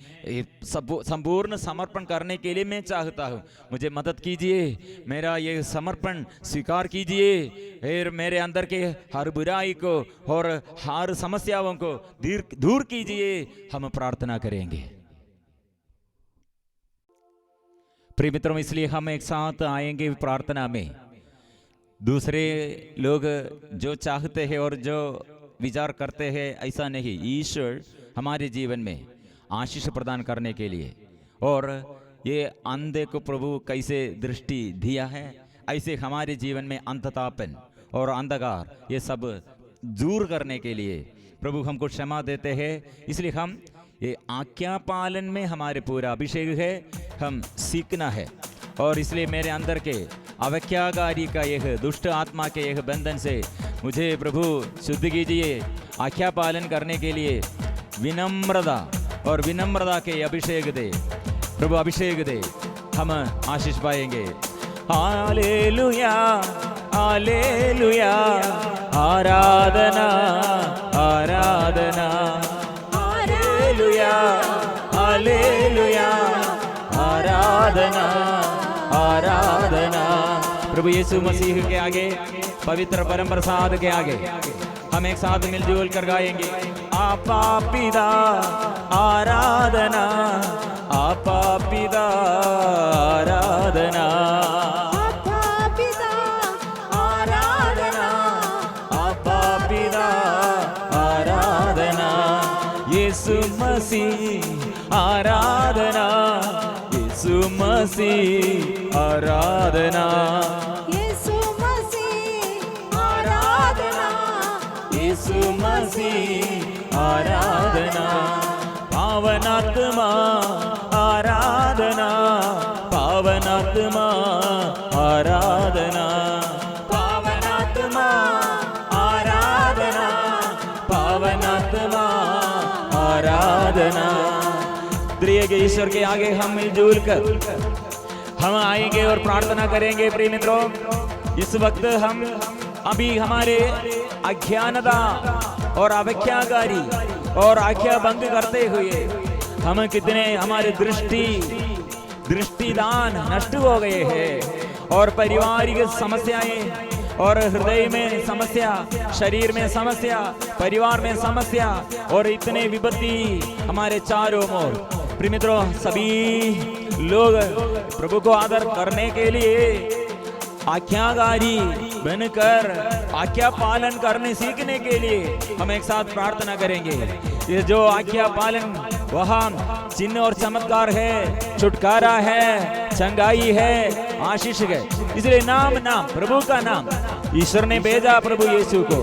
संपूर्ण समर्पण करने के लिए मैं चाहता हूँ, मुझे मदद कीजिए, मेरा ये समर्पण स्वीकार कीजिए, फिर मेरे अंदर के हर बुराई को और हर समस्याओं को दूर कीजिए। हम प्रार्थना करेंगे। प्रिय मित्रों, इसलिए हम एक साथ आएंगे प्रार्थना में। दूसरे लोग जो चाहते हैं और जो विचार करते हैं ऐसा नहीं, ईश्वर हमारे जीवन में आशीष प्रदान करने के लिए, और ये अंधे को प्रभु कैसे दृष्टि दिया है, ऐसे हमारे जीवन में अंधतापन और अंधकार ये सब दूर करने के लिए प्रभु हमको क्षमा देते हैं। इसलिए हम ये आज्ञा पालन में हमारे पूरा अभिषेक है, हम सीखना है। और इसलिए मेरे अंदर के अवज्ञाकारी का यह दुष्ट आत्मा के यह बंधन से मुझे प्रभु शुद्ध कीजिए। आज्ञा पालन करने के लिए विनम्रता और विनम्रता के अभिषेक दे प्रभु, अभिषेक दे, हम आशीष पाएंगे। हालेलुया हालेलुया, आराधना आराधना, हालेलुया हालेलुया, आराधना आराधना। प्रभु यीशु मसीह के आगे, पवित्र परम प्रसाद के आगे हम एक साथ मिलजुल कर गाएंगे। आपा पिता आराधना, आपा पिता आराधना, आपा पिता आराधना, आपा पिता आराधना। यीशु मसीह आराधना, यीशु मसीह आराधना, यीशु मसीह आराधना, यीशु मसीह आराधना। पावनात्मा आराधना, पावनात्मा आराधना, पावनात्मा आराधना, पावनात्मा आराधना। त्रिएक ईश्वर के आगे हम मिलजुल कर हम आएंगे और प्रार्थना करेंगे। प्रिय मित्रों, इस वक्त हम अभी हमारे अज्ञानता और अवज्ञाकारी और आज्ञा भंग करते हुए हम कितने हमारे दृष्टिदान नष्ट हो गए हैं, और पारिवारिक समस्याएं और हृदय में समस्या, शरीर में समस्या, परिवार में समस्या, और इतने विपत्ति हमारे चारों ओर। प्रिय मित्रों, सभी लोग प्रभु को आदर करने के लिए आज्ञाकारी बनकर आज्ञा पालन करने सीखने के लिए हम एक साथ प्रार्थना करेंगे। ये जो आज्ञा पालन वहाँ चिन्ह और चमत्कार है, छुटकारा है, चंगाई है, आशीष है। इसलिए नाम प्रभु का नाम ईश्वर ने भेजा, प्रभु यीशु को,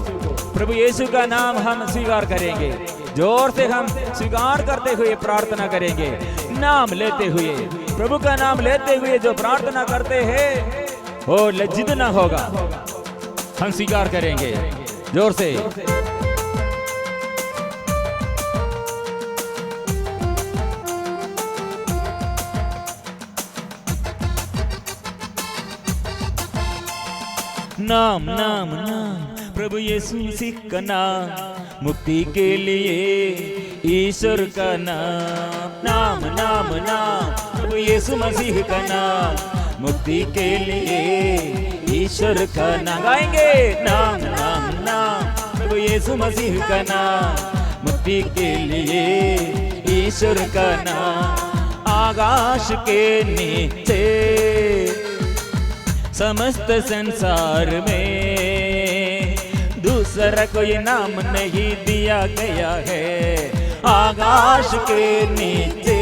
प्रभु यीशु का नाम हम स्वीकार करेंगे। जोर से हम स्वीकार करते हुए प्रार्थना करेंगे। नाम लेते हुए, प्रभु का नाम लेते हुए जो प्रार्थना करते हैं वो लज्जित ना होगा। हम स्वीकार करेंगे जोर से। नाम नाम नाम प्रभु यीशु मसीह का नाम, मुक्ति के लिए ईश्वर का नाम। नाम नाम नाम प्रभु यीशु मसीह का नाम, मुक्ति के लिए ईश्वर का नाम। गाएंगे नाम नाम नाम प्रभु यीशु मसीह का नाम, मुक्ति के लिए ईश्वर का नाम। आकाश के नीचे समस्त संसार में दूसरा कोई नाम नहीं दिया गया है। आकाश के नीचे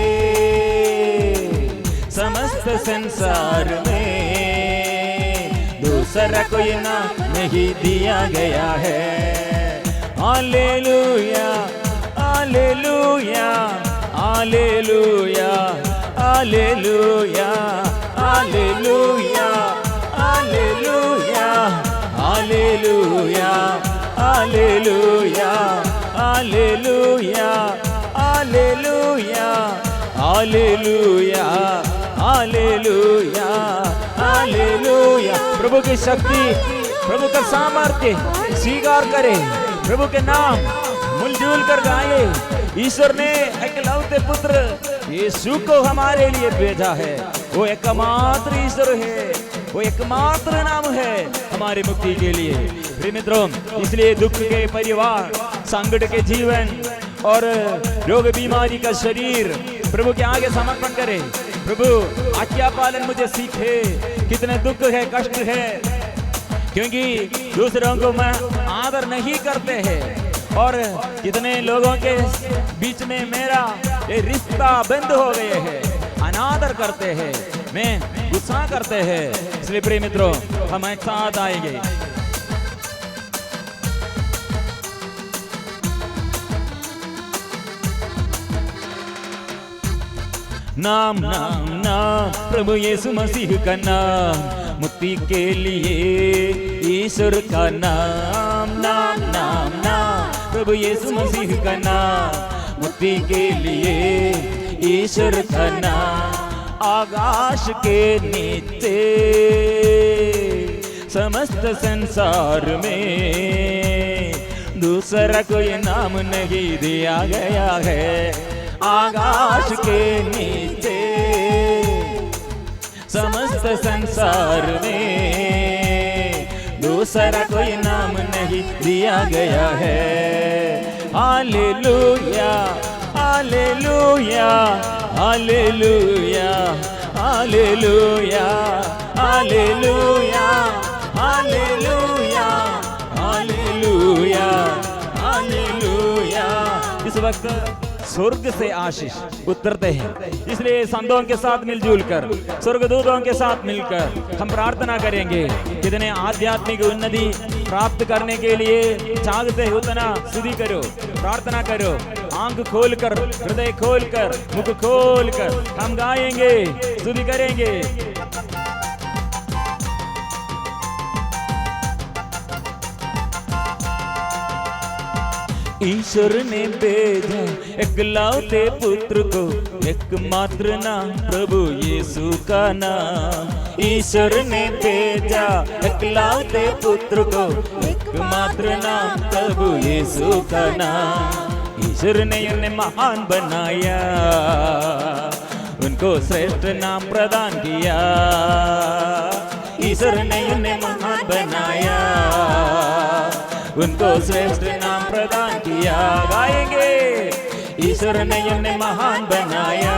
समस्त संसार में दूसरा कोई नाम नहीं दिया गया है। Hallelujah hallelujah hallelujah hallelujah hallelujah hallelujah hallelujah hallelujah hallelujah hallelujah hallelujah hallelujah hallelujah. प्रभु की शक्ति, प्रभु का सामर्थ्य स्वीकार करें, प्रभु के नाम मिलजुल कर गाए। ईश्वर ने एकलौते पुत्र यीशु को हमारे लिए भेजा है। वो एकमात्र ईश्वर है, वो एकमात्र नाम है हमारी मुक्ति के लिए। प्रिय मित्रों, इसलिए दुख के परिवार, संकट के जीवन और रोग बीमारी का शरीर प्रभु के आगे समर्पण करें। प्रभु आज्ञा पालन मुझे सीखे। कितने दुख है, कष्ट है, क्योंकि दूसरों को मैं आदर नहीं करते हैं और कितने लोगों के बीच में मेरा ये रिश्ता बंद हो गए हैं, अनादर करते हैं, मैं गुस्सा करते हैं। इसलिए प्रिय मित्रों, हम एक साथ आएंगे। नाम नाम नाम प्रभु यीशु मसीह का नाम, मुक्ति के लिए ईश्वर का नाम। नाम नाम नाम प्रभु यीशु मसीह का नाम, मुक्ति के लिए ईश्वर का नाम। आकाश के नीचे समस्त संसार में दूसरा कोई नाम नहीं दिया गया है। आकाश के नीचे समस्त संसार में दूसरा कोई नाम नहीं दिया गया है। Hallelujah hallelujah hallelujah hallelujah hallelujah hallelujah hallelujah hallelujah. इस वक्त स्वर्ग से आशीष उतरते हैं, इसलिए संतों के साथ मिलजुल कर, स्वर्गदूतों के साथ मिलकर हम प्रार्थना करेंगे। कितने आध्यात्मिक उन्नति प्राप्त करने के लिए चाहते हैं, उतना स्तुति करो, प्रार्थना करो। आंख खोलकर, हृदय खोलकर, मुख खोलकर हम गाएंगे, स्तुति करेंगे। ईश्वर ने भेजा एकलौते पुत्र को, एकमात्र नाम प्रभु यीशु का नाम। ईश्वर ने भेजा एकलौते पुत्र को, एकमात्र नाम प्रभु यीशु का नाम। ईश्वर ने उन्हें महान बनाया, उनको श्रेष्ठ नाम प्रदान किया। ईश्वर ने उन्हें महान बनाया, उनको श्रेष्ठ नाम प्रदान किया। गाएंगे, ईश्वर ने उन्हें महान बनाया,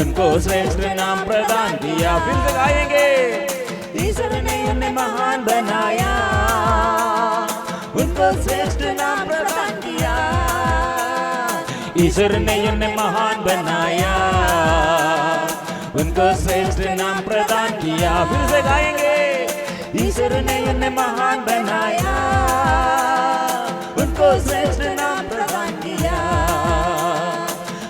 उनको श्रेष्ठ नाम प्रदान किया। फिर से गाएंगे, ईश्वर ने उन्हें महान बनाया, उनको श्रेष्ठ नाम प्रदान किया। ईश्वर ने उन्हें महान बनाया, उनको श्रेष्ठ नाम प्रदान किया। फिर से गाएंगे, ईश्वर ने उन्हें महान बनाया, उनको श्रेष्ठ नाम प्रदान किया।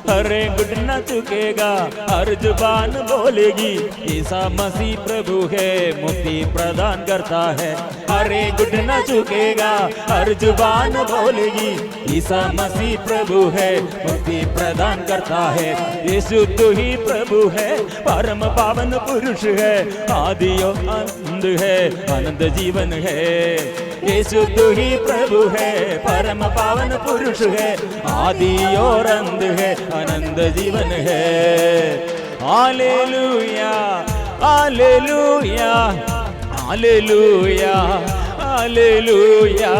हर एक घुटना झुकेगा, हर जुबान बोलेगी, ईसा मसीह प्रभु है, मुक्ति प्रदान करता है। हर एक घुटना झुकेगा, हर जुबान बोलेगी, ईसा मसीह प्रभु है, मुक्ति प्रदान करता है। यीशु तो ही प्रभु है, परम पावन पुरुष है, आदि और अंत है, आनंद जीवन है। यीशु तो ही प्रभु है, परम पावन पुरुष है, आदि और अंत है, आनंद जीवन है। Hallelujah hallelujah hallelujah hallelujah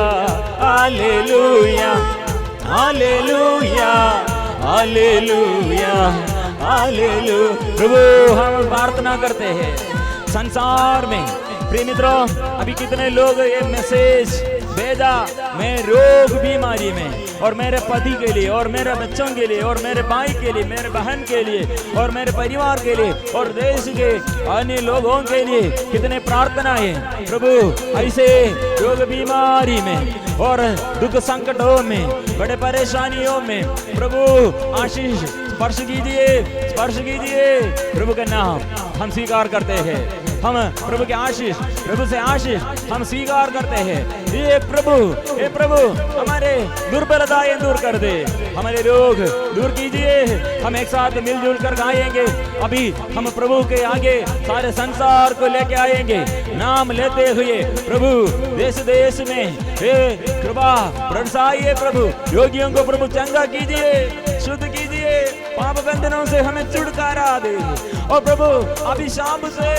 hallelujah hallelujah hallelujah hallelujah. प्रभु, हम प्रार्थना करते हैं संसार में। प्रिय मित्रों, अभी कितने लोग ये मैसेज भेजा, मैं रोग बीमारी में, और मेरे पति के लिए, और मेरे बच्चों के लिए, और मेरे भाई के लिए, मेरे बहन के लिए, और मेरे परिवार के लिए, और देश के अन्य लोगों के लिए कितने प्रार्थनाएं। प्रभु, ऐसे रोग बीमारी में और दुख संकटों में, बड़े परेशानियों में प्रभु आशीष स्पर्श कीजिए, स्पर्श कीजिए। प्रभु का नाम हम स्वीकार करते हैं। हम प्रभु के आशीष, प्रभु से आशीष हम स्वीकार करते हैं। ये प्रभु हमारे दुर्बलताएं दूर कर दे, हमारे रोग दूर कीजिए। हम एक साथ मिलजुल कर गाएंगे। अभी हम प्रभु के आगे सारे संसार को लेके आएंगे, नाम लेते हुए प्रभु देश देश में कृपा बरसाइए। प्रभु योगियों को प्रभु चंगा कीजिए, शुद्ध कीजिए, पाप बंधनों से हमें छुटकारा दे। और प्रभु अभिशाप से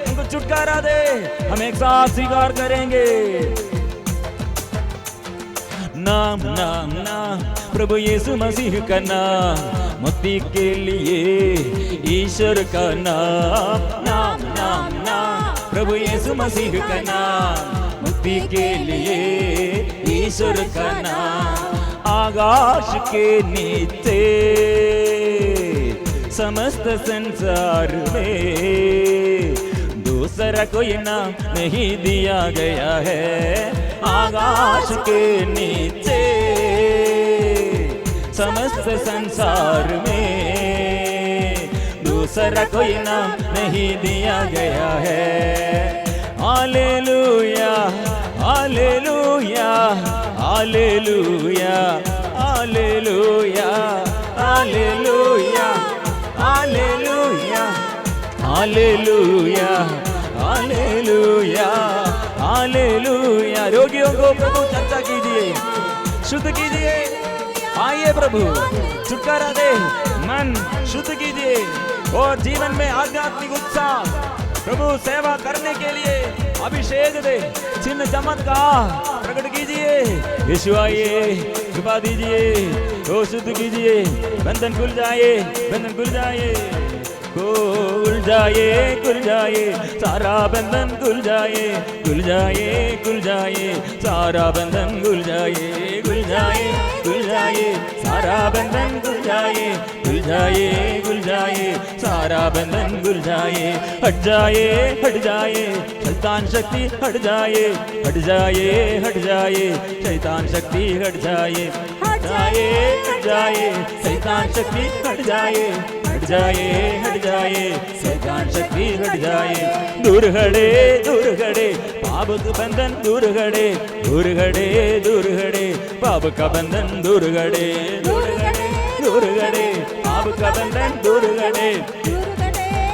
हमको छुटकारा दे। हम एक साथ स्वीकार करेंगे। नाम नाम नाम प्रभु यीशु मसीह का नाम, मुक्ति के लिए ईश्वर का नाम। नाम नाम नाम प्रभु यीशु मसीह का नाम, मुक्ति के लिए ईश्वर का नाम। आकाश के नीचे समस्त संसार में दूसरा कोई नाम नहीं दिया गया है। आकाश के नीचे समस्त संसार में दूसरा कोई नाम नहीं दिया गया है। Hallelujah hallelujah hallelujah hallelujah hallelujah hallelujah hallelujah hallelujah hallelujah. रोगियों को प्रभु चर्चा कीजिए, शुद्ध कीजिए। आइए प्रभु छुटकारा दे, मन शुद्ध कीजिए और जीवन में आध्यात्मिक उत्साह प्रभु सेवा करने के लिए अभिषेक दे, चिन्ह चमत्कार प्रकट कीजिए। यीशु आइए, कृपा दीजिए, ओ शुद्ध कीजिए। बंधन खुल जाए, बंधन खुल जाए, खुल जाए, खुल जाए, सारा बंधन खुल जाए, खुल जाए, खुल जाए, सारा बंधन खुल जाए, खुल जाए, खुल जाए, सारा बंधन खुल जाए, खुल जाए, खुल जाए, सारा बंधन खुल जाए। हट जाए, हट जाए, शैतान शक्ति हट जाए, हट जाए, हट जाए, शैतान शक्ति हट जाए, हट जाए, हट जाए, शैतान शक्ति हट जाए, हट जाए, हट जाए, शैतान शक्ति हट जाए। दूर खड़े पाप का बंधन दूर खड़े, दूर खड़े, दूर खड़े, पाप का बंधन दूर खड़े, दूर खड़े, दूर खड़े, पाप का बंधन दूर खड़े,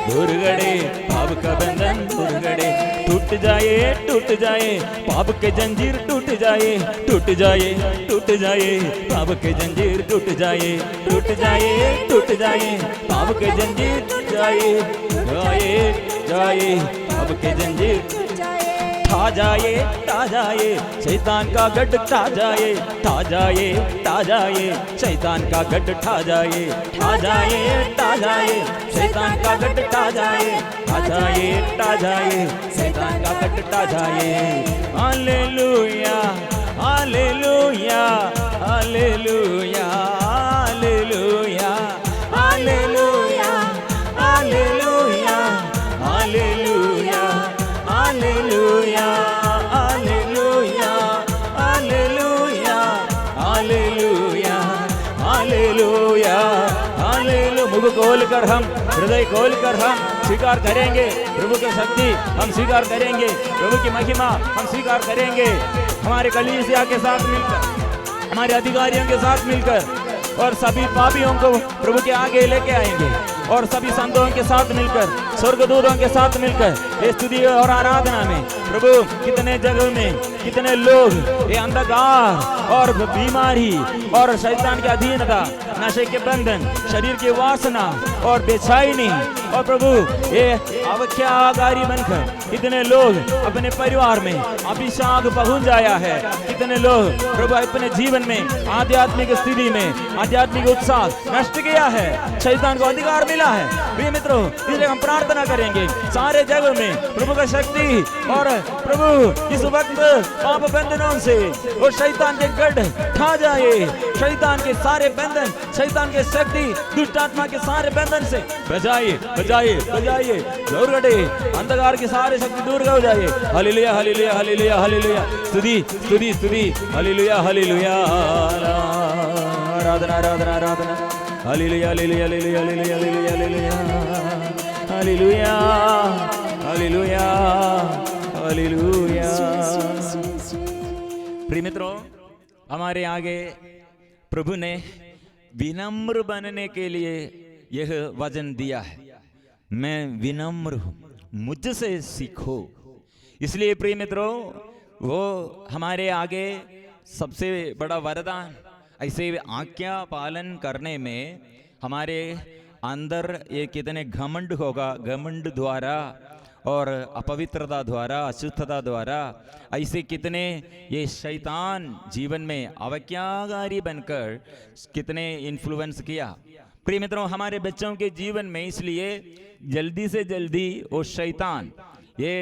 दूर खड़े, पाप का बंधन दूर खड़े। टूट जाए, टूट जाए, पाप के जंजीर टूट जाए, टूट जाए, टूट जाए, पाप के जंजीर टूट जाए, टूट जाए, टूट जाए, पाप के जंजीर टूट जाए, जाए, जाए, पाप के जंजीर ठा जाए, ठा जाए, शैतान का गढ़ ठा जाए, ठा जाए, ठा जाए, शैतान का गढ़ ठा जाए, ठा जाए, ठा जाए, शैतान का गढ़ ठा जाए, ठा जाए, ठा जाए, शैतान का गढ़ ठा जाए। Hallelujah hallelujah hallelujah hallelujah hallelujah hallelujah hallelujah hallelujah hallelujah hallelujah hallelujah hallelujah hallelujah. मुख खोल कर हम, हृदय खोल कर हम स्वीकार करेंगे प्रभु की शक्ति, हम स्वीकार करेंगे प्रभु की महिमा, हम स्वीकार करेंगे हमारे कलीसिया के साथ मिलकर, हमारे अधिकारियों के साथ मिलकर, और सभी पापियों को प्रभु के आगे लेके आएंगे, और सभी संतों के साथ मिलकर, स्वर्गदूतों के साथ मिलकर ये स्तुति और आराधना में प्रभु कितने जगह में कितने लोग ये अंधकार और बीमारी और शैतान की अधीनता, नशे के बंधन, शरीर की वासना और बेचैनी, और प्रभु ये अवख्याकारी बनकर कितने लोग अपने परिवार में अभिशाप पहुंच जाया है। कितने लोग प्रभु अपने जीवन में आध्यात्मिक स्थिति में आध्यात्मिक उत्साह नष्ट किया है, शैतान को अधिकार मिला है। प्रिय मित्रों, इसलिए हम प्रार्थना करेंगे सारे जगह में प्रभु का शक्ति, और प्रभु इस वक्त पाप बंधनों से और शैतान के गढ़ ठा जाए, शैतान के सारे बंधन, शैतान के शक्ति, दुष्ट आत्मा के सारे बंधन से बजाइए, बजाइए, बजाइए, दूर हटे, अंधकार की सारे शक्ति दूर हो जाए। हालेलुया हालेलुया हालेलुया हालेलुया, स्तुति स्तुति स्तुति, हालेलुया हालेलुया, आराधना आराधना आराधना, hallelujah hallelujah hallelujah hallelujah hallelujah hallelujah hallelujah, hallelujah. प्रिय मित्रों, हमारे आगे प्रभु ने विनम्र बनने के लिए यह वचन दिया है, मैं विनम्र हूं, मुझसे सीखो। इसलिए प्रिय मित्रों, वो हमारे आगे सबसे बड़ा वरदान, ऐसे आज्ञा पालन करने में हमारे अंदर ये कितने घमंड होगा, घमंड द्वारा और अपवित्रता द्वारा, अशुद्धता द्वारा ऐसे कितने ये शैतान जीवन में अवज्ञाकारी बनकर कितने इन्फ्लुएंस किया। प्रिय मित्रों, हमारे बच्चों के जीवन में इसलिए जल्दी से जल्दी वो शैतान ये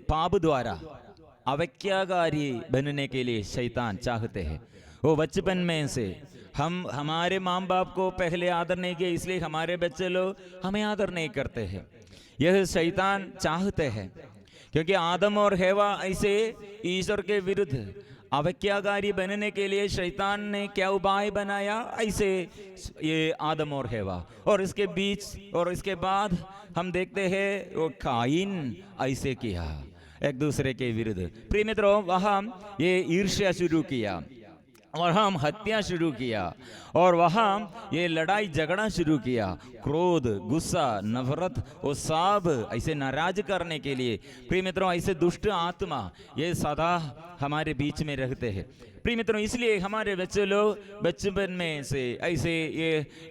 पाप द्वारा अवज्ञाकारी बनने के लिए शैतान चाहते हैं। वो बचपन में से हम हमारे माँ बाप को पहले आदर नहीं किया, इसलिए हमारे बच्चे लोग हमें आदर नहीं करते हैं। यह शैतान चाहते हैं, क्योंकि आदम और हेवा ऐसे ईश्वर के विरुद्ध अवज्ञाकारी बनने के लिए शैतान ने क्या उपाय बनाया, ऐसे ये आदम और हेवा, और इसके बीच और इसके बाद हम देखते हैं वो काइन ऐसे किया एक दूसरे के विरुद्ध। प्रिय मित्रों, वहाँ ये ईर्ष्या शुरू किया और हम हत्या शुरू किया, और वहाँ ये लड़ाई झगड़ा शुरू किया, क्रोध, गुस्सा, नफरत, वो सब ऐसे नाराज करने के लिए। प्रिय मित्रों, ऐसे दुष्ट आत्मा ये सदा हमारे बीच में रहते हैं। प्रिय मित्रों, इसलिए हमारे बच्चे लोग बचपन में से ऐसे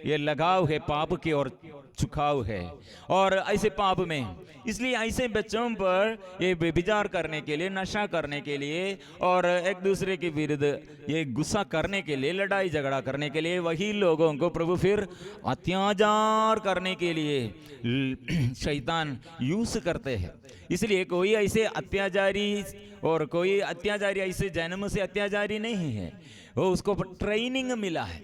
ये लगाव है, पाप की ओर झुकाव है, और ऐसे पाप में, इसलिए ऐसे बच्चों पर ये व्यभिचार करने के लिए, नशा करने के लिए और एक दूसरे के विरुद्ध ये गुस्सा करने के लिए, लड़ाई झगड़ा करने के लिए, वही लोगों को प्रभु फिर अत्याचार करने के लिए शैतान यूज करते हैं। इसलिए कोई ऐसे अत्याचारी और कोई अत्याचारी ऐसे जन्म से अत्याचारी नहीं है, वो उसको ट्रेनिंग मिला है,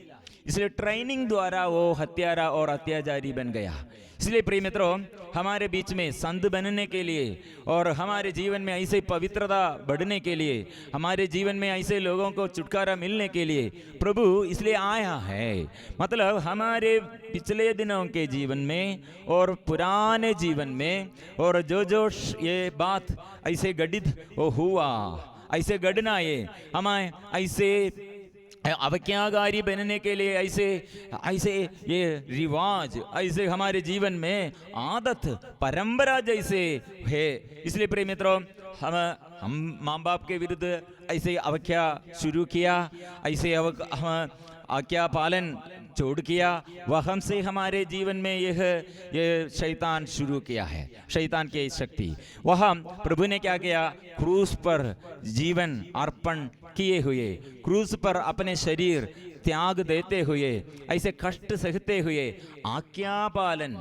इसलिए ट्रेनिंग द्वारा वो हत्यारा और अत्याचारी बन गया। इसलिए प्रिय मित्रों, हमारे बीच में संत बनने के लिए और हमारे जीवन में ऐसे पवित्रता बढ़ने के लिए, हमारे जीवन में ऐसे लोगों को छुटकारा मिलने के लिए प्रभु इसलिए आया है। मतलब हमारे पिछले दिनों के जीवन में और पुराने जीवन में, और जो जो ये बात ऐसे घटित वो हुआ, ऐसे घटना ये हमें ऐसे अवज्ञाकारी बनने के लिए ऐसे ऐसे ये रिवाज ऐसे हमारे जीवन में आदत परंपरा जैसे है। इसलिए प्रिय मित्रों, हम माँ बाप के विरुद्ध ऐसे अवज्ञा शुरू किया, ऐसे हम आज्ञा पालन छोड़ किया, वह हमसे हमारे जीवन में ये शैतान शुरू किया है, शैतान की शक्ति। वह प्रभु ने क्या किया, क्रूस पर जीवन अर्पण किए हुए, क्रूस पर अपने शरीर त्याग देते हुए, ऐसे कष्ट सहते हुए आज्ञा पालन,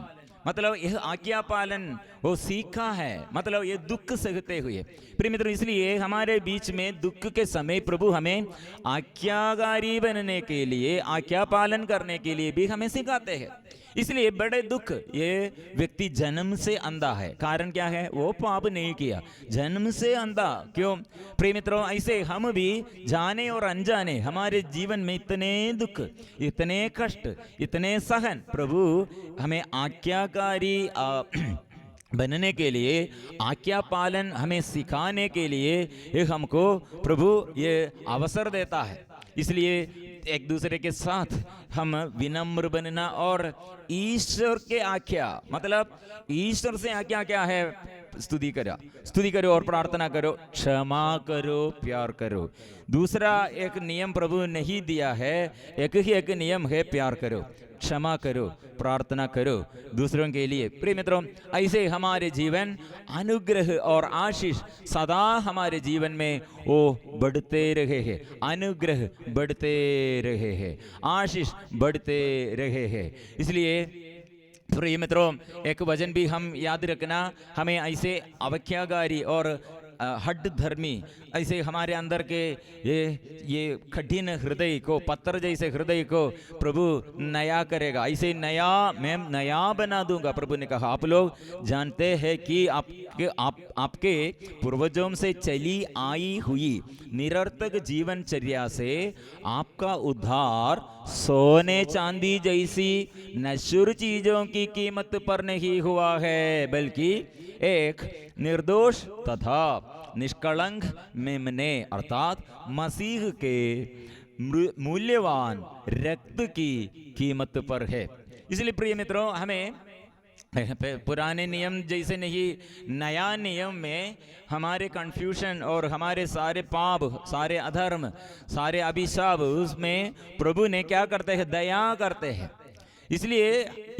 मतलब यह आज्ञा पालन वो सीखा है, मतलब ये दुख सहते हुए। प्रिय मित्रों, इसलिए हमारे बीच में दुख के समय प्रभु हमें आज्ञाकारी बनने के लिए, आज्ञा पालन करने के लिए भी हमें सिखाते हैं। इसलिए बड़े दुख, ये व्यक्ति जन्म से अंधा है, कारण क्या है, वो पाप नहीं किया, जन्म से अंधा। क्यों प्रिय मित्रों, ऐसे हम भी जाने और अनजाने हमारे जीवन में इतने दुख, इतने कष्ट, इतने सहन प्रभु हमें आज्ञाकारी बनने के लिए, आज्ञा पालन हमें सिखाने के लिए ये हमको प्रभु ये अवसर देता है। इसलिए एक दूसरे के साथ हम विनम्र बनना और ईश्वर के आज्ञा, मतलब ईश्वर से आज्ञा क्या है, स्तुति करो और प्रार्थना करो, क्षमा करो, प्यार करो। दूसरा एक नियम प्रभु नहीं दिया है, एक ही एक नियम है, प्यार करो, क्षमा करो, प्रार्थना करो दूसरों के लिए। प्रिय मित्रों, ऐसे हमारे जीवन अनुग्रह और आशीष सदा हमारे जीवन में वो बढ़ते रहे हैं, अनुग्रह बढ़ते रहे हैं, आशीष बढ़ते रहे हैं। इसलिए प्रिय मित्रों, एक वचन भी हम याद रखना, हमें ऐसे अवज्ञाकारी और हड्ड धर्मी ऐसे हमारे अंदर के ये कठिन हृदय को, पत्थर जैसे हृदय को प्रभु नया करेगा, ऐसे नया मैं नया बना दूंगा। प्रभु ने कहा, आप लोग जानते हैं कि आपके पूर्वजों से चली आई हुई निरर्थक जीवनचर्या से आपका उद्धार सोने चांदी जैसी नश्वर चीजों की कीमत पर नहीं हुआ है, बल्कि एक निर्दोष तथा निष्कलंक मेमने अर्थात मसीह के मूल्यवान रक्त की कीमत पर है। इसलिए प्रिय मित्रों, हमें पुराने नियम जैसे नहीं, नया नियम में हमारे कंफ्यूजन और हमारे सारे पाप, सारे अधर्म, सारे अभिशाप, उसमें प्रभु ने क्या करते हैं, दया करते हैं। इसलिए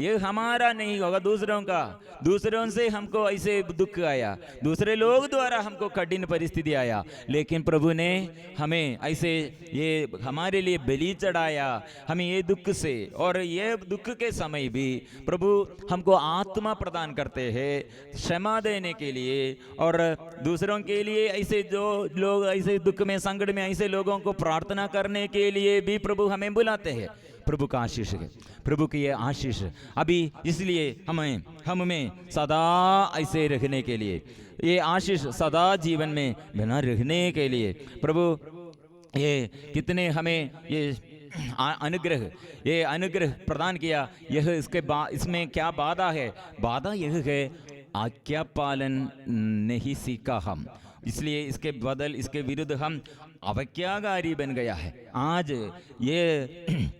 ये हमारा नहीं होगा, दूसरों का। दूसरों से हमको ऐसे दुख आया, दूसरे लोग द्वारा हमको कठिन परिस्थिति आया, लेकिन प्रभु ने हमें ऐसे ये हमारे लिए बलि चढ़ाया, हमें ये दुख से, और ये दुख के समय भी प्रभु हमको आत्मा प्रदान करते हैं क्षमा देने के लिए, और दूसरों के लिए ऐसे जो लोग ऐसे दुख में, संकट में, ऐसे लोगों को प्रार्थना करने के लिए भी प्रभु हमें बुलाते हैं। प्रभु का आशीष है, प्रभु की ये आशीष अभी, इसलिए हम में सदा ऐसे रखने के लिए, ये आशीष सदा जीवन में बना रहने के लिए प्रभु ये कितने हमें ये अनुग्रह प्रदान किया। यह इसमें क्या बाधा है? बाधा यह है, आज्ञा पालन नहीं सीखा हम, इसलिए इसके बदल, इसके विरुद्ध हम अवज्ञाकारी बन गया है। आज ये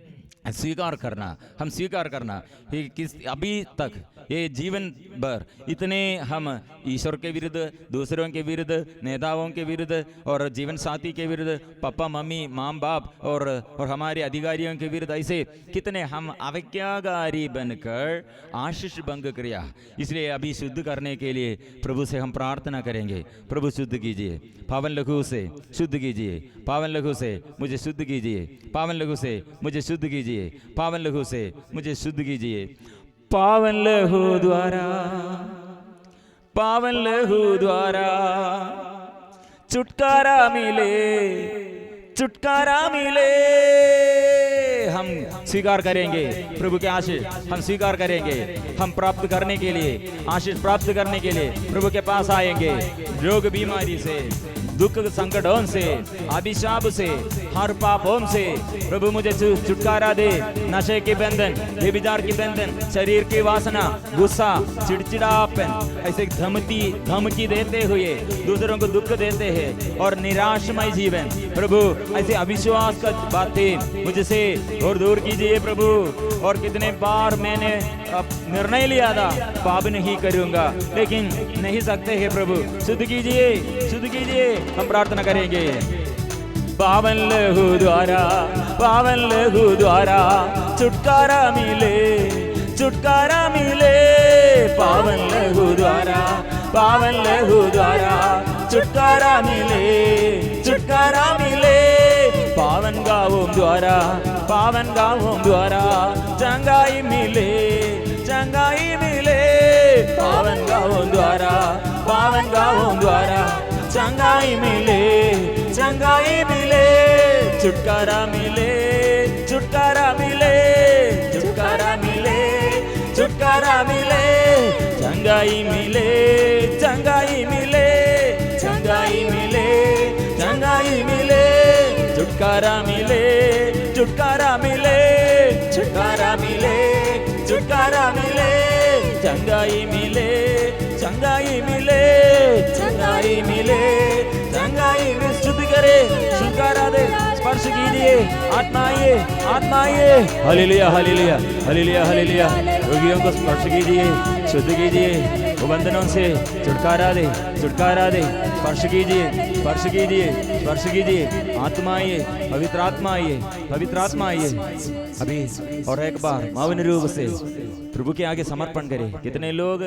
स्वीकार करना कि अभी तक ये जीवन भर इतने हम ईश्वर के विरुद्ध, दूसरों के विरुद्ध, नेताओं के विरुद्ध, और जीवन साथी के विरुद्ध, पापा मम्मी, माँ बाप और हमारे अधिकारियों के विरुद्ध ऐसे कितने हम अवज्ञाकारी बनकर आशीष भंग किया। इसलिए अभी शुद्ध करने के लिए प्रभु से हम प्रार्थना करेंगे। प्रभु शुद्ध कीजिए, पावन लहू से शुद्ध कीजिए, पावन लहू से मुझे शुद्ध कीजिए, पावन लहू से मुझे शुद्ध कीजिए, पावन लहू से मुझे शुद्ध कीजिए। पावन लहू द्वारा, पावन लहू द्वारा छुटकारा मिले, छुटकारा मिले। हम स्वीकार करेंगे प्रभु के आशीष, हम स्वीकार करेंगे। हम प्राप्त करने के लिए, आशीष प्राप्त करने के लिए प्रभु के पास आएंगे। रोग बीमारी से, दुख संकटों से, अभिशाप से, हर पापों से प्रभु मुझे छुटकारा दे। नशे के बंधन, व्यभिचार के बंधन, शरीर की वासना, गुस्सा, चिड़चिड़ापन, ऐसे धमकी देते हुए दूसरों को दुख देते हैं, और निराशमय जीवन प्रभु, ऐसे अविश्वास का बातें मुझसे दूर कीजिए प्रभु। और कितने बार मैंने निर्णय लिया था पाप नहीं करूंगा, लेकिन नहीं सकते हैं प्रभु, शुद्ध कीजिए, शुद्ध कीजिए। हम प्रार्थना करेंगे। पावन लहू द्वारा, पावन लहू द्वारा छुटकारा मिले, छुटकारा मिले। पावन लहू द्वारा, पावन लहू द्वारा छुटकारा मिले, छुटकारा मिले। पावन गावों द्वारा, पावन गावों द्वारा चंगाई मिले, चंगाई मिले। पावन गावों द्वारा, पावन गावों द्वारा चंगाई मिले, चंगाई मिले। छुटकारा मिले, छुटकारा मिले, छुटकारा मिले, छुटकारा मिले। चंगाई मिले, चंगाई मिले, चंगाई मिले, चंगाई मिले। छुटकारा मिले, छुटकारा मिले, छुटकारा मिले, छुटकारा मिले। चंगाई मिले, चंगाई मिले, चंगाई मिले, चंगाई मिले। शुद्ध करे, छुटकारा दे, स्पर्श कीजिए। आत्मा आइए, आत्मा आइए। Hallelujah, hallelujah, hallelujah, hallelujah. रोगियों को स्पर्श कीजिए, शुद्ध कीजिए, बंधनों से छुटकारा दे, छुटकारा दे। स्पर्श कीजिए, स्पर्श कीजिए, स्पर्श कीजिए। आत्मा आइए, पवित्र आत्मा आइए, पवित्र आत्मा आइए। अभी और एक बार मौन रूप से प्रभु के आगे समर्पण करें। कितने लोग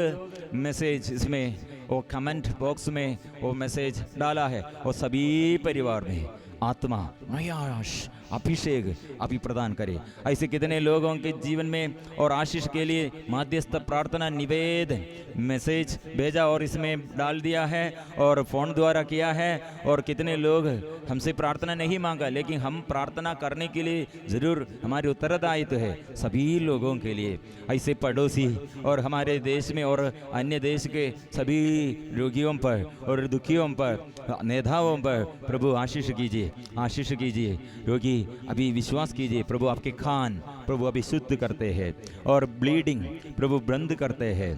मैसेज इसमें वो कमेंट बॉक्स में वो मैसेज डाला है, और सभी परिवार में आत्मा नयाश अभिषेक अभी प्रदान करे। ऐसे कितने लोगों के जीवन में और आशीष के लिए माध्यस्थ प्रार्थना निवेदन मैसेज भेजा और इसमें डाल दिया है और फोन द्वारा किया है। और कितने लोग हमसे प्रार्थना नहीं मांगा, लेकिन हम प्रार्थना करने के लिए जरूर हमारी उत्तरदायित्व है सभी लोगों के लिए। ऐसे पड़ोसी और हमारे देश में और अन्य देश के सभी रोगियों पर और दुखियों पर, नेताओं पर प्रभु आशीष कीजिए, आशीष कीजिए। रोगी अभी विश्वास कीजिए, प्रभु आपके कान प्रभु अभी शुद्ध करते हैं और ब्लीडिंग प्रभु बंद करते हैं।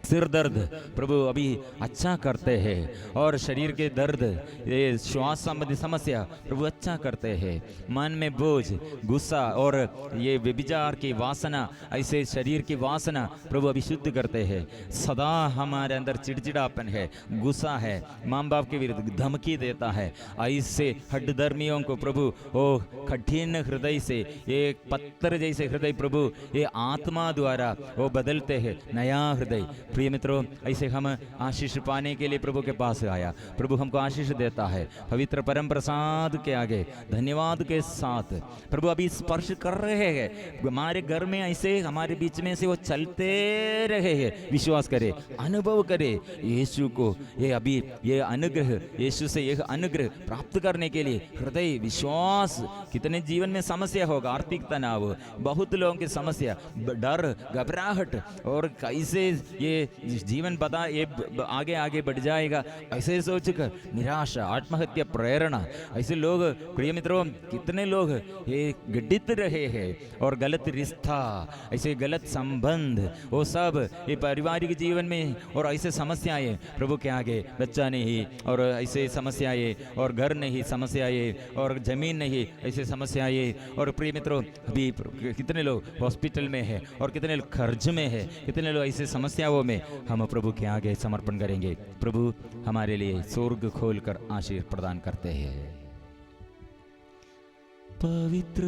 सिर दर्द प्रभु अभी अच्छा करते हैं, और शरीर के दर्द, ये श्वास संबंधी समस्या प्रभु अच्छा करते हैं। मन में बोझ, गुस्सा और ये व्यभिचार की वासना, ऐसे शरीर की वासना प्रभु अभी शुद्ध करते हैं। सदा हमारे अंदर चिड़चिड़ापन है, गुस्सा है, माँ बाप के विरुद्ध धमकी देता है, ऐसे हड्डधर्मियों को प्रभु ओ कठिन हृदय से, एक पत्थर जैसे हृदय प्रभु ये आत्मा द्वारा वो बदलते हैं, नया हृदय। प्रिय मित्रों, ऐसे हम आशीष पाने के लिए प्रभु के पास आया। प्रभु हमको आशीष देता है पवित्र परम प्रसाद के आगे धन्यवाद के साथ। प्रभु अभी स्पर्श कर रहे हैं हमारे घर में, ऐसे हमारे बीच में से वो चलते रहे हैं। विश्वास करे, अनुभव करे यीशु को। ये अभी ये अनुग्रह, यीशु से यह अनुग्रह प्राप्त करने के लिए हृदय विश्वास। कितने जीवन में समस्या होगा, आर्थिक तनाव, बहुत लोगों की समस्या, डर, घबराहट, और कैसे ये जीवन पता ये आगे आगे बढ़ जाएगा, ऐसे सोचकर निराशा, आत्महत्या, प्रेरणा, ऐसे लोग प्रिय मित्रों कितने लोग ये गड्ढित रहे हैं। और गलत रिश्ता, ऐसे गलत संबंध, वो सब ये पारिवारिक जीवन में, और ऐसे समस्याएं प्रभु के आगे, बच्चा नहीं और ऐसे समस्याएं, और घर नहीं समस्याएं, और जमीन नहीं ऐसे समस्याएं। और प्रिय मित्रों अभी कितने लोग हॉस्पिटल में है, और कितने लोग कर्ज में है, कितने लोग ऐसे समस्याओं में हम प्रभु के आगे समर्पण करेंगे। प्रभु हमारे लिए स्वर्ग खोलकर आशीष प्रदान करते हैं। पवित्र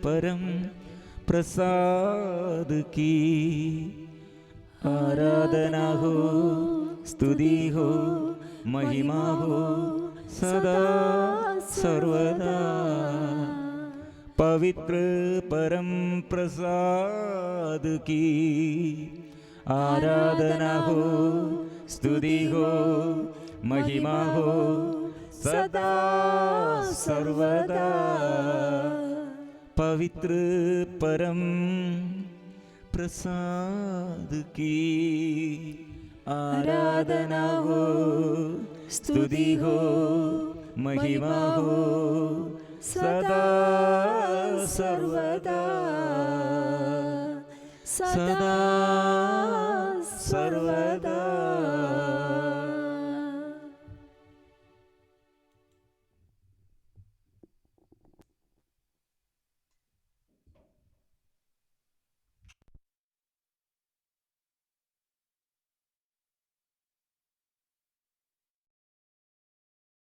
परम प्रसाद की आराधना हो, स्तुति हो, महिमा हो सदा सर्वदा। पवित्र परम प्रसाद की आराधना हो, स्तुति हो, महिमा हो सदा सर्वदा। पवित्र परम प्रसाद की आराधना हो, स्तुति हो, महिमा हो सदा सर्वदा, सदा सर्वदा।